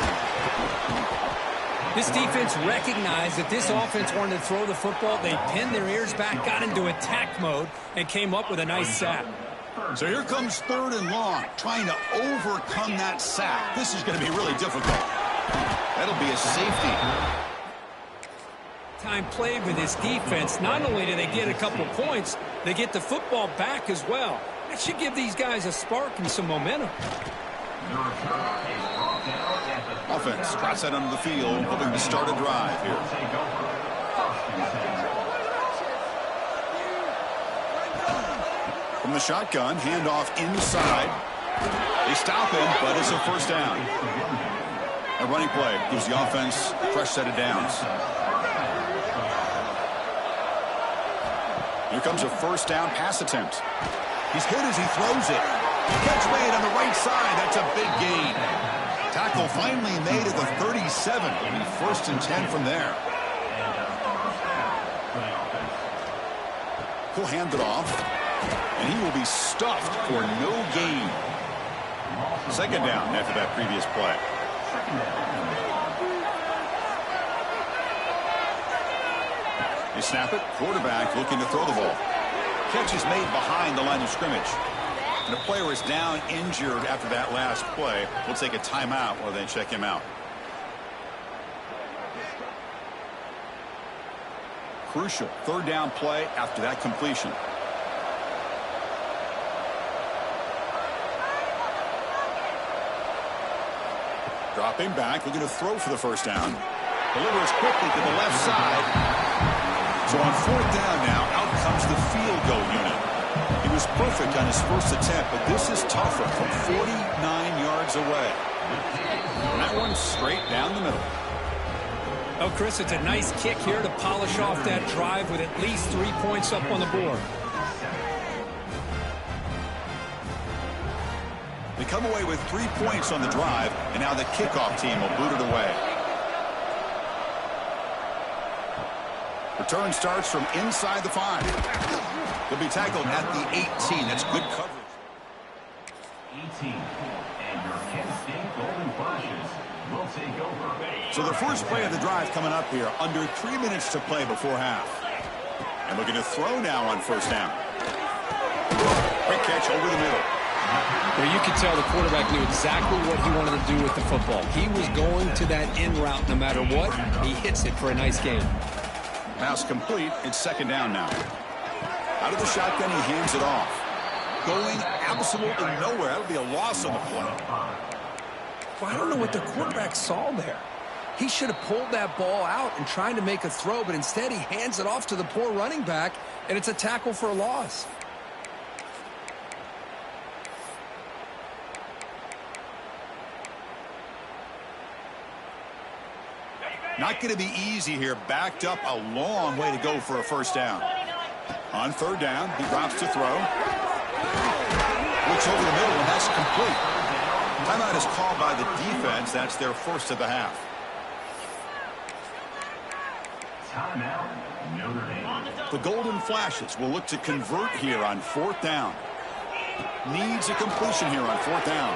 This defense recognized that this offense wanted to throw the football. They pinned their ears back, got into attack mode, and came up with a nice sack. So here comes 3rd and long, trying to overcome that sack. This is going to be really difficult. That'll be a safety. Time played with this defense. Not only do they get a couple points, they get the football back as well. That should give these guys a spark and some momentum. Offense trots that onto the field, hoping to start a drive here. From the shotgun, handoff inside. They stop him, but it's a 1st down. A running play gives the offense a fresh set of downs. Here comes a 1st down pass attempt. He's hit as he throws it. Catch made on the right side. That's a big gain. Tackle finally made at the 37. And 1st and 10 from there. He'll hand it off. And he will be stuffed for no gain. 2nd down after that previous play. They snap it. Quarterback looking to throw the ball. Catch is made behind the line of scrimmage. And a player is down injured after that last play. We'll take a timeout while they check him out. Crucial 3rd down play after that completion. Dropping back, looking to throw for the 1st down. Delivers quickly to the left side. So on 4th down now, out comes the field goal unit. He was perfect on his first attempt, but this is tougher from 49 yards away. And that one's straight down the middle. Oh, Chris, it's a nice kick here to polish off that drive with at least 3 points up on the board. come away with 3 points on the drive, and now the kickoff team will boot it away. Return starts from inside the 5. He'll be tackled at the 18. That's good coverage. 18. And your Kent State Golden Flashes will take over. So the first play of the drive coming up here, under 3 minutes to play before half. And looking to throw now on first down. Quick catch over the middle. Well, you could tell the quarterback knew exactly what he wanted to do with the football. He was going to that in route no matter what. He hits it for a nice gain. Pass complete. It's second down now. Out of the shotgun, he hands it off. Going absolutely nowhere. That'll be a loss on the play. Well, I don't know what the quarterback saw there. He should have pulled that ball out and tried to make a throw, but instead he hands it off to the poor running back, and it's a tackle for a loss. Not going to be easy here. Backed up a long way to go for a first down. On third down, he drops to throw. Looks over the middle, and that's complete. Timeout is called by the defense. That's their first of the half. Timeout, Notre Dame. The Golden Flashes will look to convert here on fourth down. Needs a completion here on fourth down.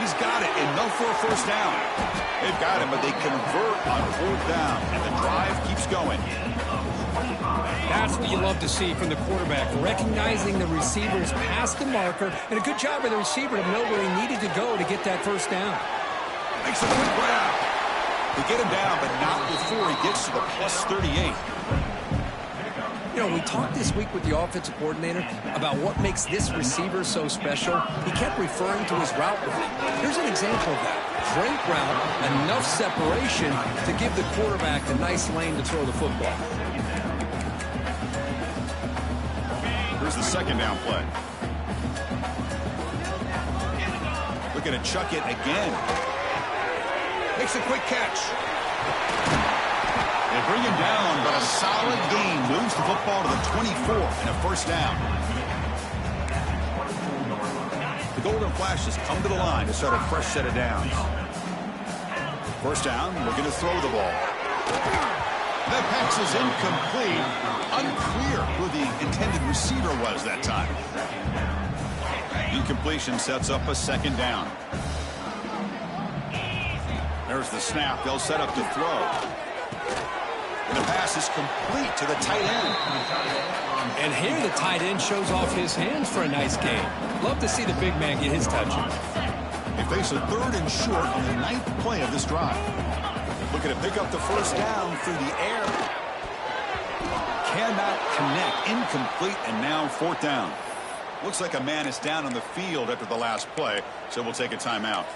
He's got it. Enough for a first down. They've got it, but they convert on fourth down, and the drive keeps going. That's what you love to see from the quarterback, recognizing the receivers past the marker, and a good job by the receiver to know where he needed to go to get that first down. Makes a quick grab. They get him down, but not before he gets to the plus 38. You know, we talked this week with the offensive coordinator about what makes this receiver so special. He kept referring to his route running. Here's an example of that. Great route, enough separation to give the quarterback a nice lane to throw the football. Here's the second down play. Looking to chuck it again. Makes a quick catch. They bring him down, but a solid gain moves the football to the 24 and a first down. The Golden Flashes come to the line to start a fresh set of downs. First down, looking to throw the ball. That pass is incomplete. Unclear who the intended receiver was that time. Incompletion sets up a second down. There's the snap. They'll set up to throw. And the pass is complete to the tight end. And here the tight end shows off his hands for a nice gain. Love to see the big man get his touches. They face a third and short on the 9th play of this drive. Looking to pick up the first down through the air. Cannot connect. Incomplete, and now fourth down. Looks like a man is down on the field after the last play, so we'll take a timeout.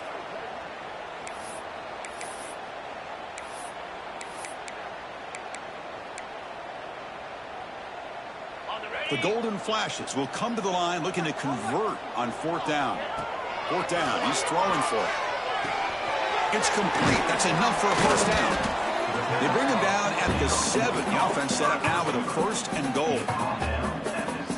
The Golden Flashes will come to the line looking to convert on fourth down. Fourth down, he's throwing for it. It's complete. That's enough for a first down. They bring him down at the 7. The offense set up now with a first and goal.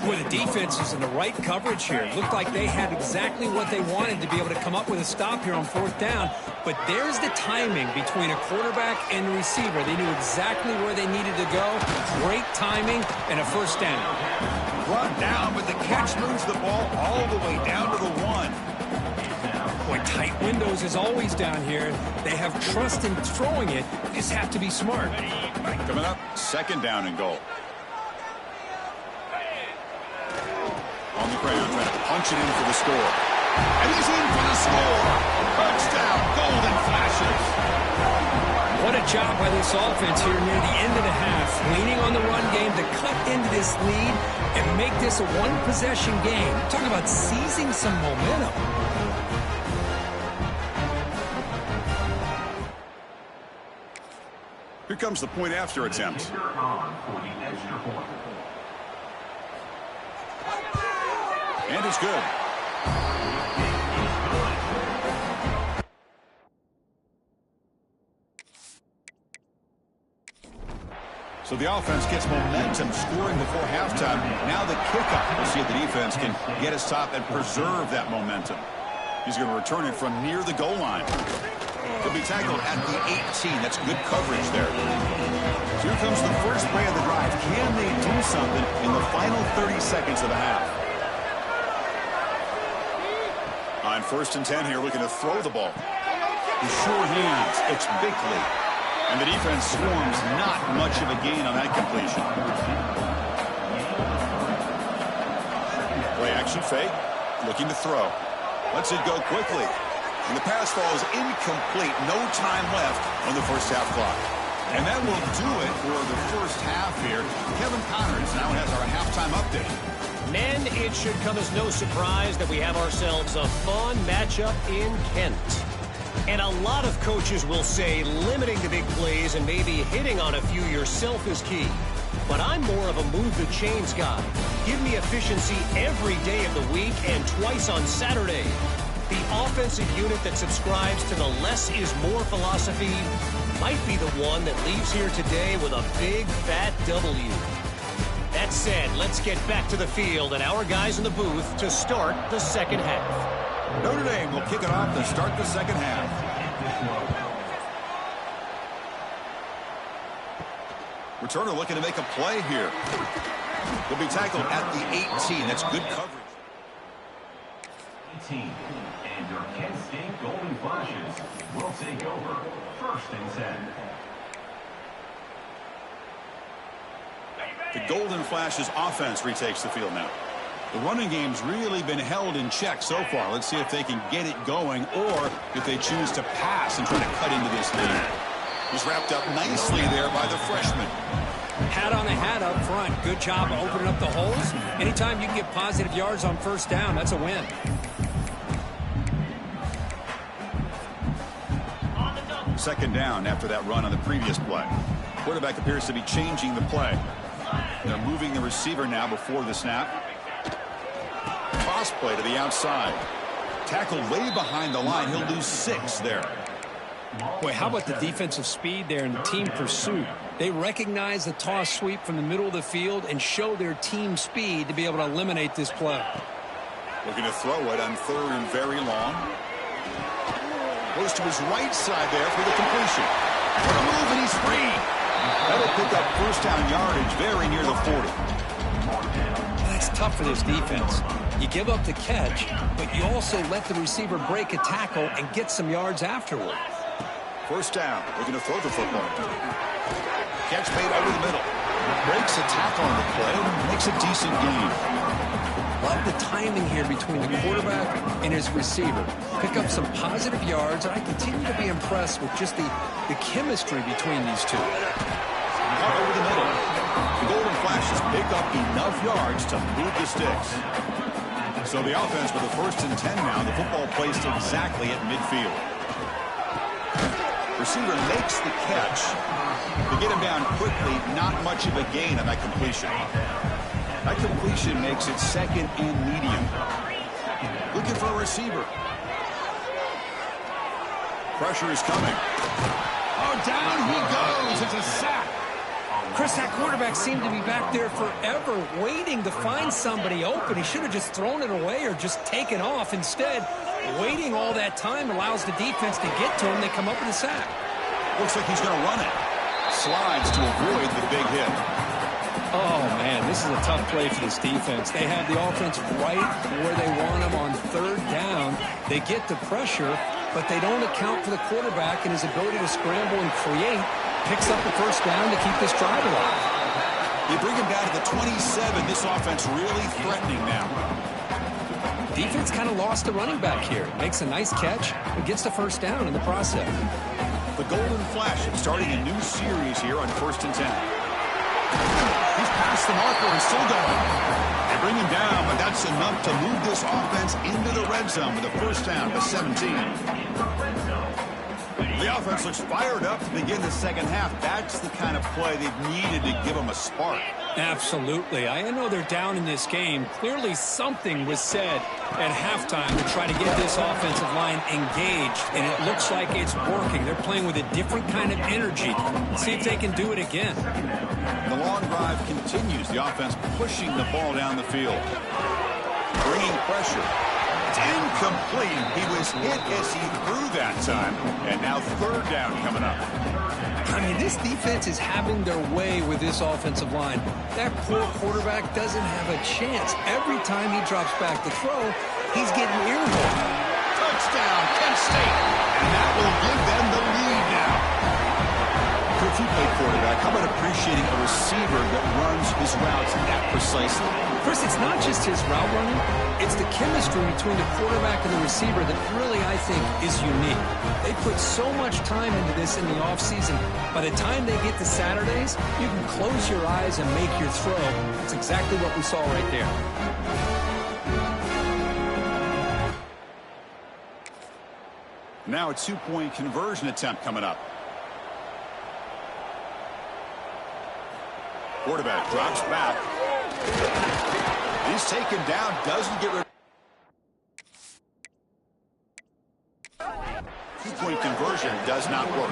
Boy, the defense is in the right coverage here. It looked like they had exactly what they wanted to be able to come up with a stop here on fourth down. But there's the timing between a quarterback and the receiver. They knew exactly where they needed to go. Great timing and a first down. Run down, but the catch moves the ball all the way down to the 1. Boy, tight windows is always down here. They have trust in throwing it. You just have to be smart. Coming up, second down and goal. On the ground, trying to punch it in for the score. And he's in for the score. Touchdown, Golden Flashes. What a job by this offense here near the end of the half. Leaning on the run game to cut into this lead and make this a one-possession game. Talk about seizing some momentum. Here comes the point after attempt. And it's good. So the offense gets momentum scoring before halftime. Now the kickoff. We'll see if the defense can get a stop and preserve that momentum. He's going to return it from near the goal line. He'll be tackled at the 18. That's good coverage there. So here comes the first play of the drive. Can they do something in the final 30 seconds of the half? On 1st and 10 here, looking to throw the ball. The short hands. It's Bickley. And the defense swarms. Not much of a gain on that completion. Play action fake. Looking to throw. Lets it go quickly. And the pass falls incomplete. No time left on the first half clock. And that will do it for the first half here. Kevin Connors now has our halftime update. Men, it should come as no surprise that we have ourselves a fun matchup in Kent. And a lot of coaches will say limiting the big plays and maybe hitting on a few yourself is key. But I'm more of a move the chains guy. Give me efficiency every day of the week and twice on Saturday. The offensive unit that subscribes to the less is more philosophy might be the one that leaves here today with a big fat W. That said, let's get back to the field and our guys in the booth to start the second half. Notre Dame will kick it off to start the second half. Returner looking to make a play here. He'll be tackled at the 18. That's good coverage. 18. And your Kent State Golden Flashes will take over 1st and 10. The Golden Flashes offense retakes the field now. The running game's really been held in check so far. Let's see if they can get it going or if they choose to pass and try to cut into this lead. He's wrapped up nicely there by the freshman. Hat on the hat up front. Good job of opening up the holes. Anytime you can get positive yards on 1st down, that's a win. Second down after that run on the previous play. Quarterback appears to be changing the play. They're moving the receiver now before the snap. Cross play to the outside. Tackled way behind the line. He'll lose 6 there. Boy, how about the defensive speed there and the team pursuit? They recognize the toss sweep from the middle of the field and show their team speed to be able to eliminate this play. Looking to throw it on 3rd and very long. Goes to his right side there for the completion. What a move, and he's free. That'll pick up 1st down yardage very near the 40. That's tough for this defense. You give up the catch, but you also let the receiver break a tackle and get some yards afterward. 1st down. Looking to throw the football. Catch made over the middle. Breaks a tackle on the play. Makes a decent gain. Love the timing here between the quarterback and his receiver. Pick up some positive yards, and I continue to be impressed with just the chemistry between these two. Caught over the middle. The Golden Flashes pick up enough yards to move the sticks. So the offense with the 1st and 10 now. The football placed exactly at midfield. Receiver makes the catch. To get him down quickly, not much of a gain on that completion. That completion makes it 2nd and medium. Looking for a receiver. Pressure is coming. Oh, down he goes. It's a sack. Chris, that quarterback seemed to be back there forever waiting to find somebody open. He should have just thrown it away or just taken off. Instead, waiting all that time allows the defense to get to him. They come up with a sack. Looks like he's going to run it. Slides to avoid the big hit. Oh, man, this is a tough play for this defense. They have the offense right where they want them on 3rd down. They get the pressure, but they don't account for the quarterback and his ability to scramble and create. Picks up the 1st down to keep this drive alive. They bring him down to the 27. This offense really threatening now. Defense kind of lost the running back here. Makes a nice catch, but gets the 1st down in the process. The Golden Flashes starting a new series here on 1st and 10. He's past the marker and still going. They bring him down, but that's enough to move this offense into the red zone with a 1st down to 17. The offense looks fired up to begin the second half. That's the kind of play they've needed to give them a spark. Absolutely. I know they're down in this game. Clearly something was said at halftime to try to get this offensive line engaged, and it looks like it's working. They're playing with a different kind of energy. Let's see if they can do it again. The long drive continues. The offense pushing the ball down the field. Bringing pressure. It's incomplete. He was hit as he threw that time. And now third down coming up. I mean, this defense is having their way with this offensive line. That poor quarterback doesn't have a chance. Every time he drops back to throw, he's getting earmarked. Touchdown, Kent State. And that will give them the lead now. If you play quarterback, how about appreciating a receiver that runs his routes that precisely? Chris, it's not just his route running. It's the chemistry between the quarterback and the receiver that really, I think, is unique. They put so much time into this in the offseason. By the time they get to Saturdays, you can close your eyes and make your throw. That's exactly what we saw right there. Now a two-point conversion attempt coming up. Quarterback drops back. He's taken down, doesn't get rid. Two-point conversion does not work.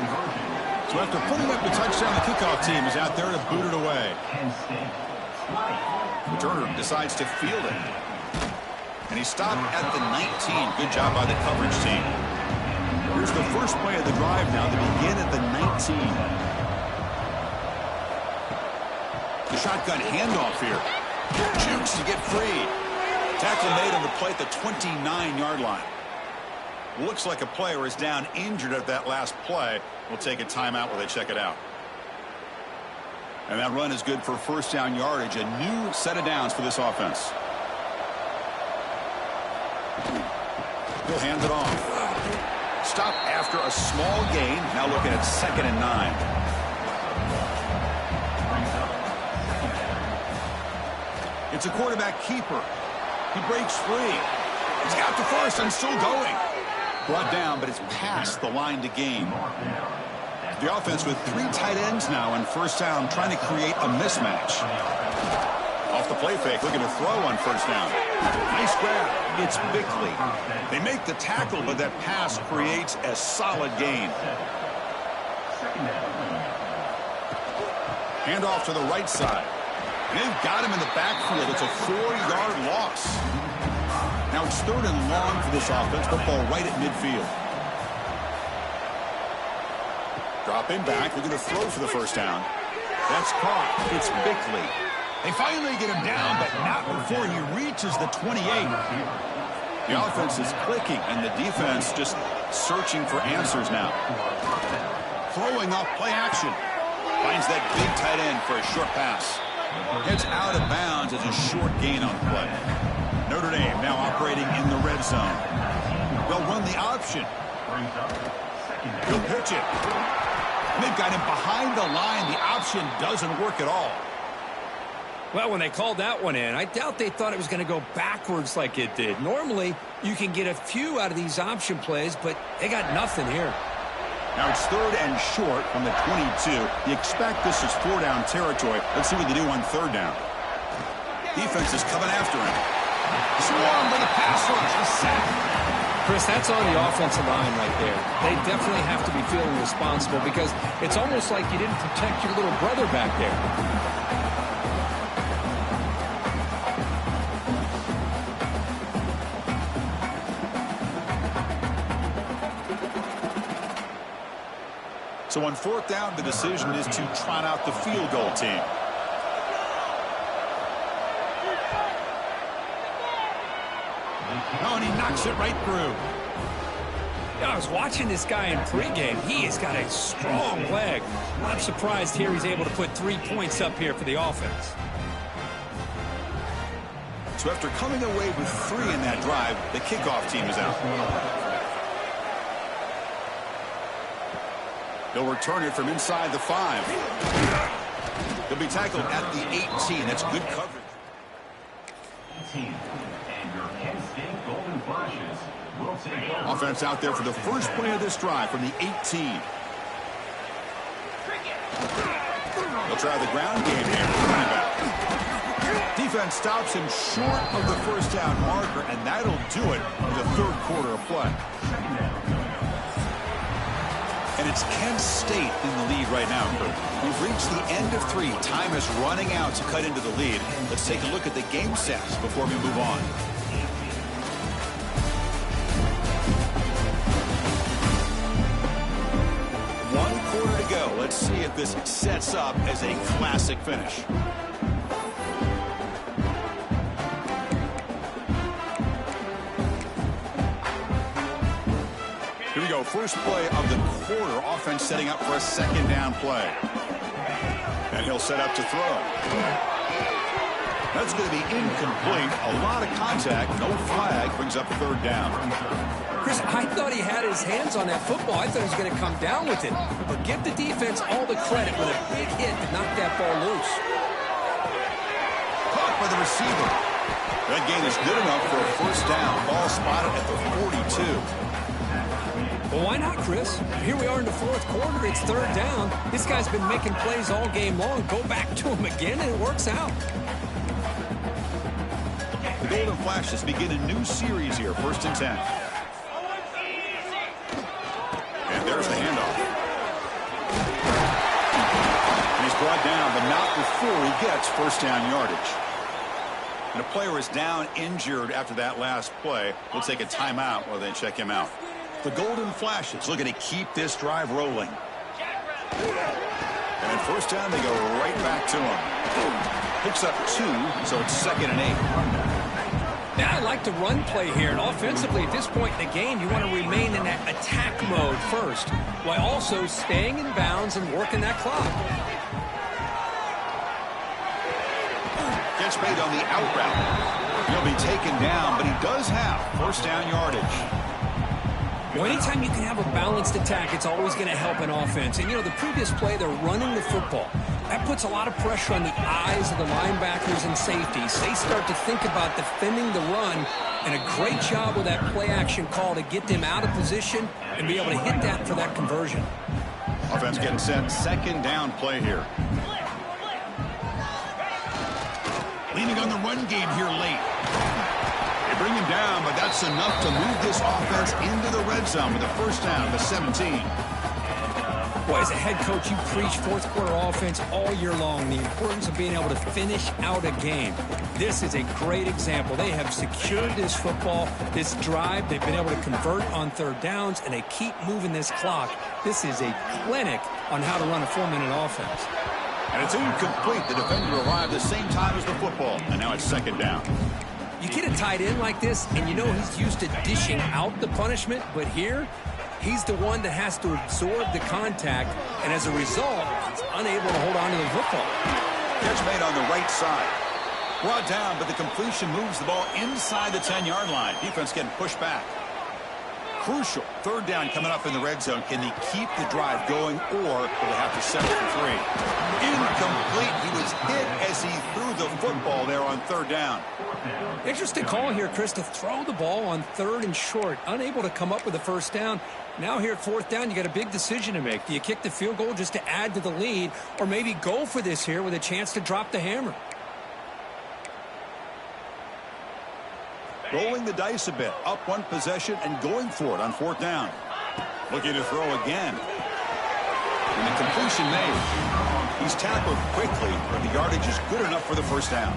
So after putting up the touchdown, the kickoff team is out there to boot it away. Turner decides to field it. And he stopped at the 19. Good job by the coverage team. Here's the first play of the drive now to begin at the 19. The shotgun handoff here. Jukes to get free. Tackle made on the play at the 29-yard line. Looks like a player is down injured at that last play. We'll take a timeout while they check it out. And that run is good for first down yardage. A new set of downs for this offense. He'll hand it off. Stop after a small gain. Now looking at 2nd and 9. It's a quarterback keeper. He breaks free. He's got the first and still going. Brought down, but it's past the line to gain. The offense with 3 tight ends now on first down, trying to create a mismatch. Off the play fake, looking to throw on first down. Nice grab. It's Bickley. They make the tackle, but that pass creates a solid gain. Handoff to the right side. And they've got him in the backfield. It's a 4-yard loss. Now it's 3rd and long for this offense. Football right at midfield. Dropping back. They're going to throw for the first down. That's caught. It's Bickley. They finally get him down, but not before he reaches the 28. The offense is clicking, and the defense just searching for answers now. Throwing off play action. Finds that big tight end for a short pass. Heads out of bounds as a short gain on the play. Notre Dame now operating in the red zone. They'll run the option. He'll pitch it. They've got him behind the line. The option doesn't work at all. Well, when they called that one in, I doubt they thought it was going to go backwards like it did. Normally, you can get a few out of these option plays, but they got nothing here. Now it's 3rd and short from the 22. You expect this is 4-down territory. Let's see what they do on 3rd down. Defense is coming after him. Swarm by the pass rush. The sack. Chris, that's on the offensive line right there. They definitely have to be feeling responsible because it's almost like you didn't protect your little brother back there. So on 4th down, the decision is to trot out the field goal team. Oh, and he knocks it right through. I was watching this guy in pregame. He has got a strong leg. I'm surprised here he's able to put 3 points up here for the offense. So after coming away with 3 in that drive, the kickoff team is out. They'll return it from inside the 5. They'll be tackled at the 18. That's good coverage. 18. And your Kent State Golden Flashes Offense out there for the first play of this drive from the 18. They'll try the ground game here. Running back. Defense stops him short of the first down marker, and that'll do it in the third quarter of play. And it's Kent State in the lead right now, Kurt. We've reached the end of 3. Time is running out to cut into the lead. Let's take a look at the game stats before we move on. To go. Let's see if this sets up as a classic finish. Here we go. First play of the quarter. Offense setting up for a second down play. And he'll set up to throw. That's going to be incomplete. A lot of contact. No flag. Brings up third down. Chris, I thought he had his hands on that football. I thought he was going to come down with it. But give the defense all the credit with a big hit to knock that ball loose. Caught by the receiver. That gain is good enough for a first down. Ball spotted at the 42. Well, why not, Chris? Here we are in the fourth quarter. It's third down. This guy's been making plays all game long. Go back to him again, and it works out. The Golden Flashes begin a new series here. First and 10. And there's the handoff. And he's brought down, but not before he gets first down yardage. And a player is down injured after that last play. We'll take a timeout while they check him out. The Golden Flashes looking to keep this drive rolling. And first down, they go right back to him. Picks up 2, so it's 2nd and 8. Now, I like the run play here, and offensively at this point in the game, you want to remain in that attack mode first, while also staying in bounds and working that clock. Catch made on the out route. He'll be taken down, but he does have first down yardage. Well, anytime you can have a balanced attack, it's always going to help an offense. And, you know, the previous play, they're running the football. That puts a lot of pressure on the eyes of the linebackers and safeties. They start to think about defending the run, and a great job with that play-action call to get them out of position and be able to hit that for that conversion. Offense getting set. Second down play here. Leaning on the run game here late. They bring him down, but that's enough to move this offense into the red zone with a first down, the 17. Boy, as a head coach, you preach fourth quarter offense all year long, the importance of being able to finish out a game. This is a great example. They have secured this football, this drive. They've been able to convert on third downs, and they keep moving this clock. This is a clinic on how to run a 4-minute offense. And it's incomplete. The defender arrived the same time as the football, and now it's second down. You get a tight end like this, and you know he's used to dishing out the punishment, but here, he's the one that has to absorb the contact, and as a result, he's unable to hold on to the football. Catch made on the right side. Brought down, but the completion moves the ball inside the 10-yard line. Defense getting pushed back. Crucial. Third down coming up in the red zone. Can they keep the drive going, or will they have to settle for 3? Incomplete. He was hit as he threw the football there on third down. Interesting call here, Chris, to throw the ball on third and short. Unable to come up with a first down. Now here at fourth down, you got a big decision to make. Do you kick the field goal just to add to the lead, or maybe go for this here with a chance to drop the hammer? Rolling the dice a bit. Up one possession and going for it on fourth down. Looking to throw again. And the completion made. He's tackled quickly, but the yardage is good enough for the first down.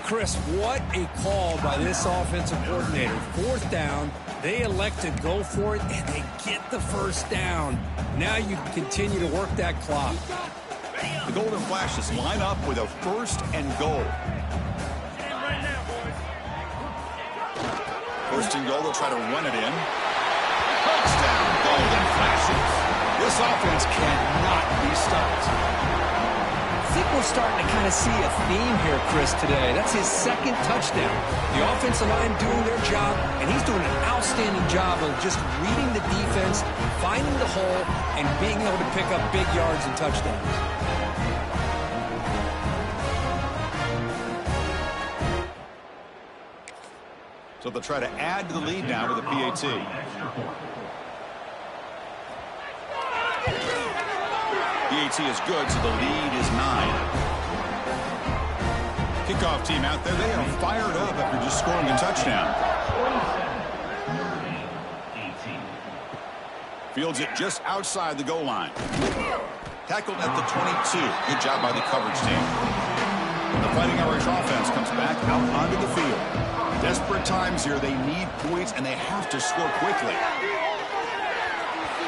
Chris, what a call by this offensive coordinator. Fourth down, they elect to go for it, and they get the first down. Now you can continue to work that clock. The Golden Flashes line up with a first and goal. First and goal, they'll try to run it in. Touchdown, Golden Flashes. This offense cannot be stopped. I think we're starting to kind of see a theme here, Chris, today. That's his second touchdown. The offensive line doing their job, and he's doing an outstanding job of just reading the defense, finding the hole, and being able to pick up big yards and touchdowns. So they'll try to add to the lead now with a PAT. PAT is good, so the lead is 9. Kickoff team out there, they are fired up after just scoring a touchdown. Fields it just outside the goal line. Tackled at the 22. Good job by the coverage team. The Fighting Irish offense comes back out onto the field. Desperate times here. They need points, and they have to score quickly.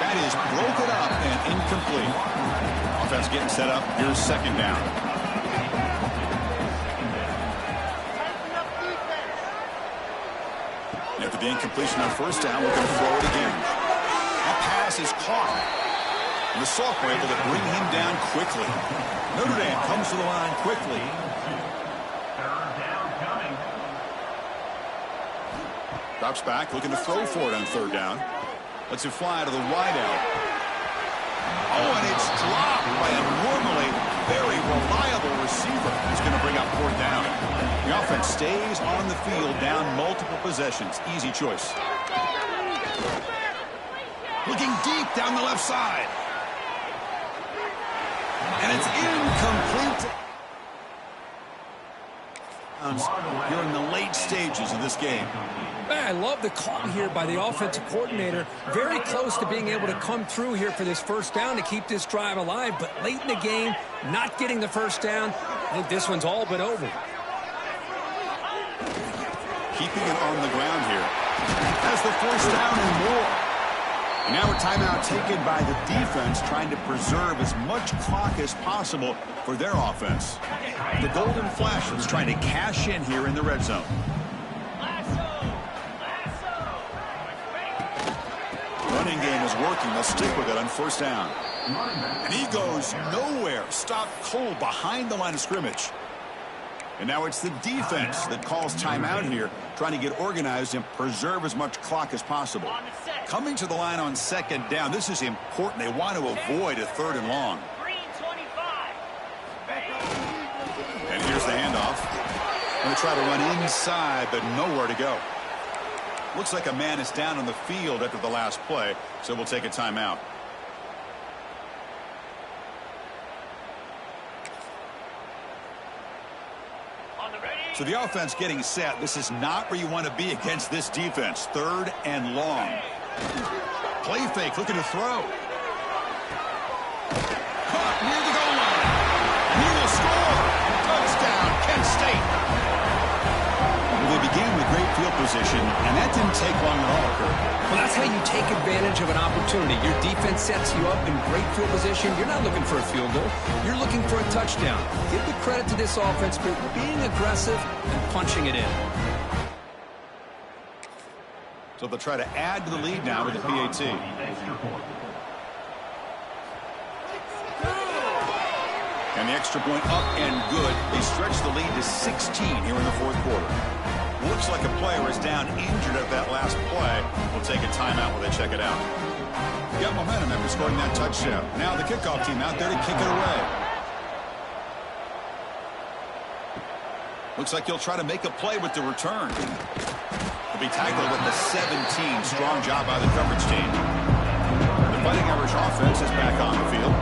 That is broken up and incomplete. Offense getting set up. Here's second down. After the incompletion on first down, we're going to throw it again. That pass is caught. And the Sophomore able to bring him down quickly. Notre Dame comes to the line quickly. Drops back, looking to throw for it on third down. Lets it fly to the wideout. Oh, and it's dropped by a normally very reliable receiver. He's going to bring up fourth down. The offense stays on the field, down multiple possessions. Easy choice. Looking deep down the left side. And it's incomplete. Here in the late stages of this game. I love the call here by the offensive coordinator. Very close to being able to come through here for this first down to keep this drive alive. But late in the game, not getting the first down. I think this one's all but over. Keeping it on the ground here. Has the first down and more. And now a timeout taken by the defense, trying to preserve as much clock as possible for their offense. The Golden Flashes trying to cash in here in the red zone. Running game is working. They'll stick with it on first down. And he goes nowhere. Stopped cold behind the line of scrimmage. And now it's the defense that calls timeout here, trying to get organized and preserve as much clock as possible. Coming to the line on second down, this is important. They want to avoid a third and long. And here's the handoff. Going to try to run inside, but nowhere to go. Looks like a man is down on the field after the last play, so we'll take a timeout. So the offense getting set. This is not where you want to be against this defense. Third and long. Play fake, looking to throw. Caught near the goal line. He will score. Touchdown, Kent State. Well, they began with great field position, and that didn't take long at all, Kurt. Well, that's how you take advantage of an opportunity. Your defense sets you up in great field position. You're not looking for a field goal. You're looking for a touchdown. Give the credit to this offense for being aggressive and punching it in. So they'll try to add to the lead now with the PAT. And the extra point up and good. They stretch the lead to 16 here in the fourth quarter. Looks like a player is down injured at that last play. We'll take a timeout while they check it out. Got momentum after scoring that touchdown. Now the kickoff team out there to kick it away. Looks like he'll try to make a play with the return. He'll be tackled at the 17. Strong job by the coverage team. The Fighting Irish offense is back on the field.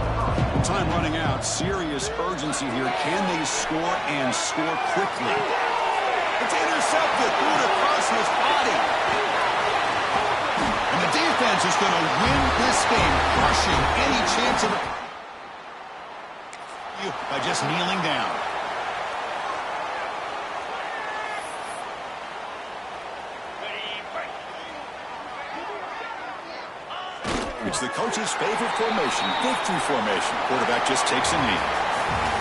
Time running out. Serious urgency here. Can they score and score quickly? It's intercepted. Threw it across his body. And the defense is going to win this game, crushing any chance of it by just kneeling down. It's the coach's favorite formation, victory formation. Quarterback just takes a knee.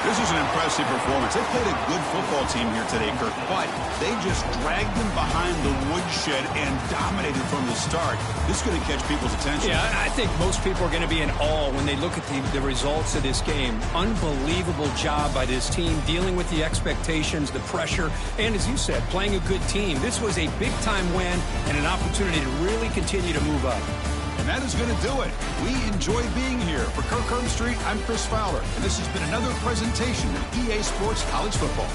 This is an impressive performance. They played a good football team here today, Kirk, but they just dragged them behind the woodshed and dominated from the start. This is going to catch people's attention. Yeah, I think most people are going to be in awe when they look at the results of this game. Unbelievable job by this team, dealing with the expectations, the pressure, and as you said, playing a good team. This was a big-time win and an opportunity to really continue to move up. And that is going to do it. We enjoy being here. For Kirk Herbstreit, I'm Chris Fowler, and this has been another presentation of EA Sports College Football.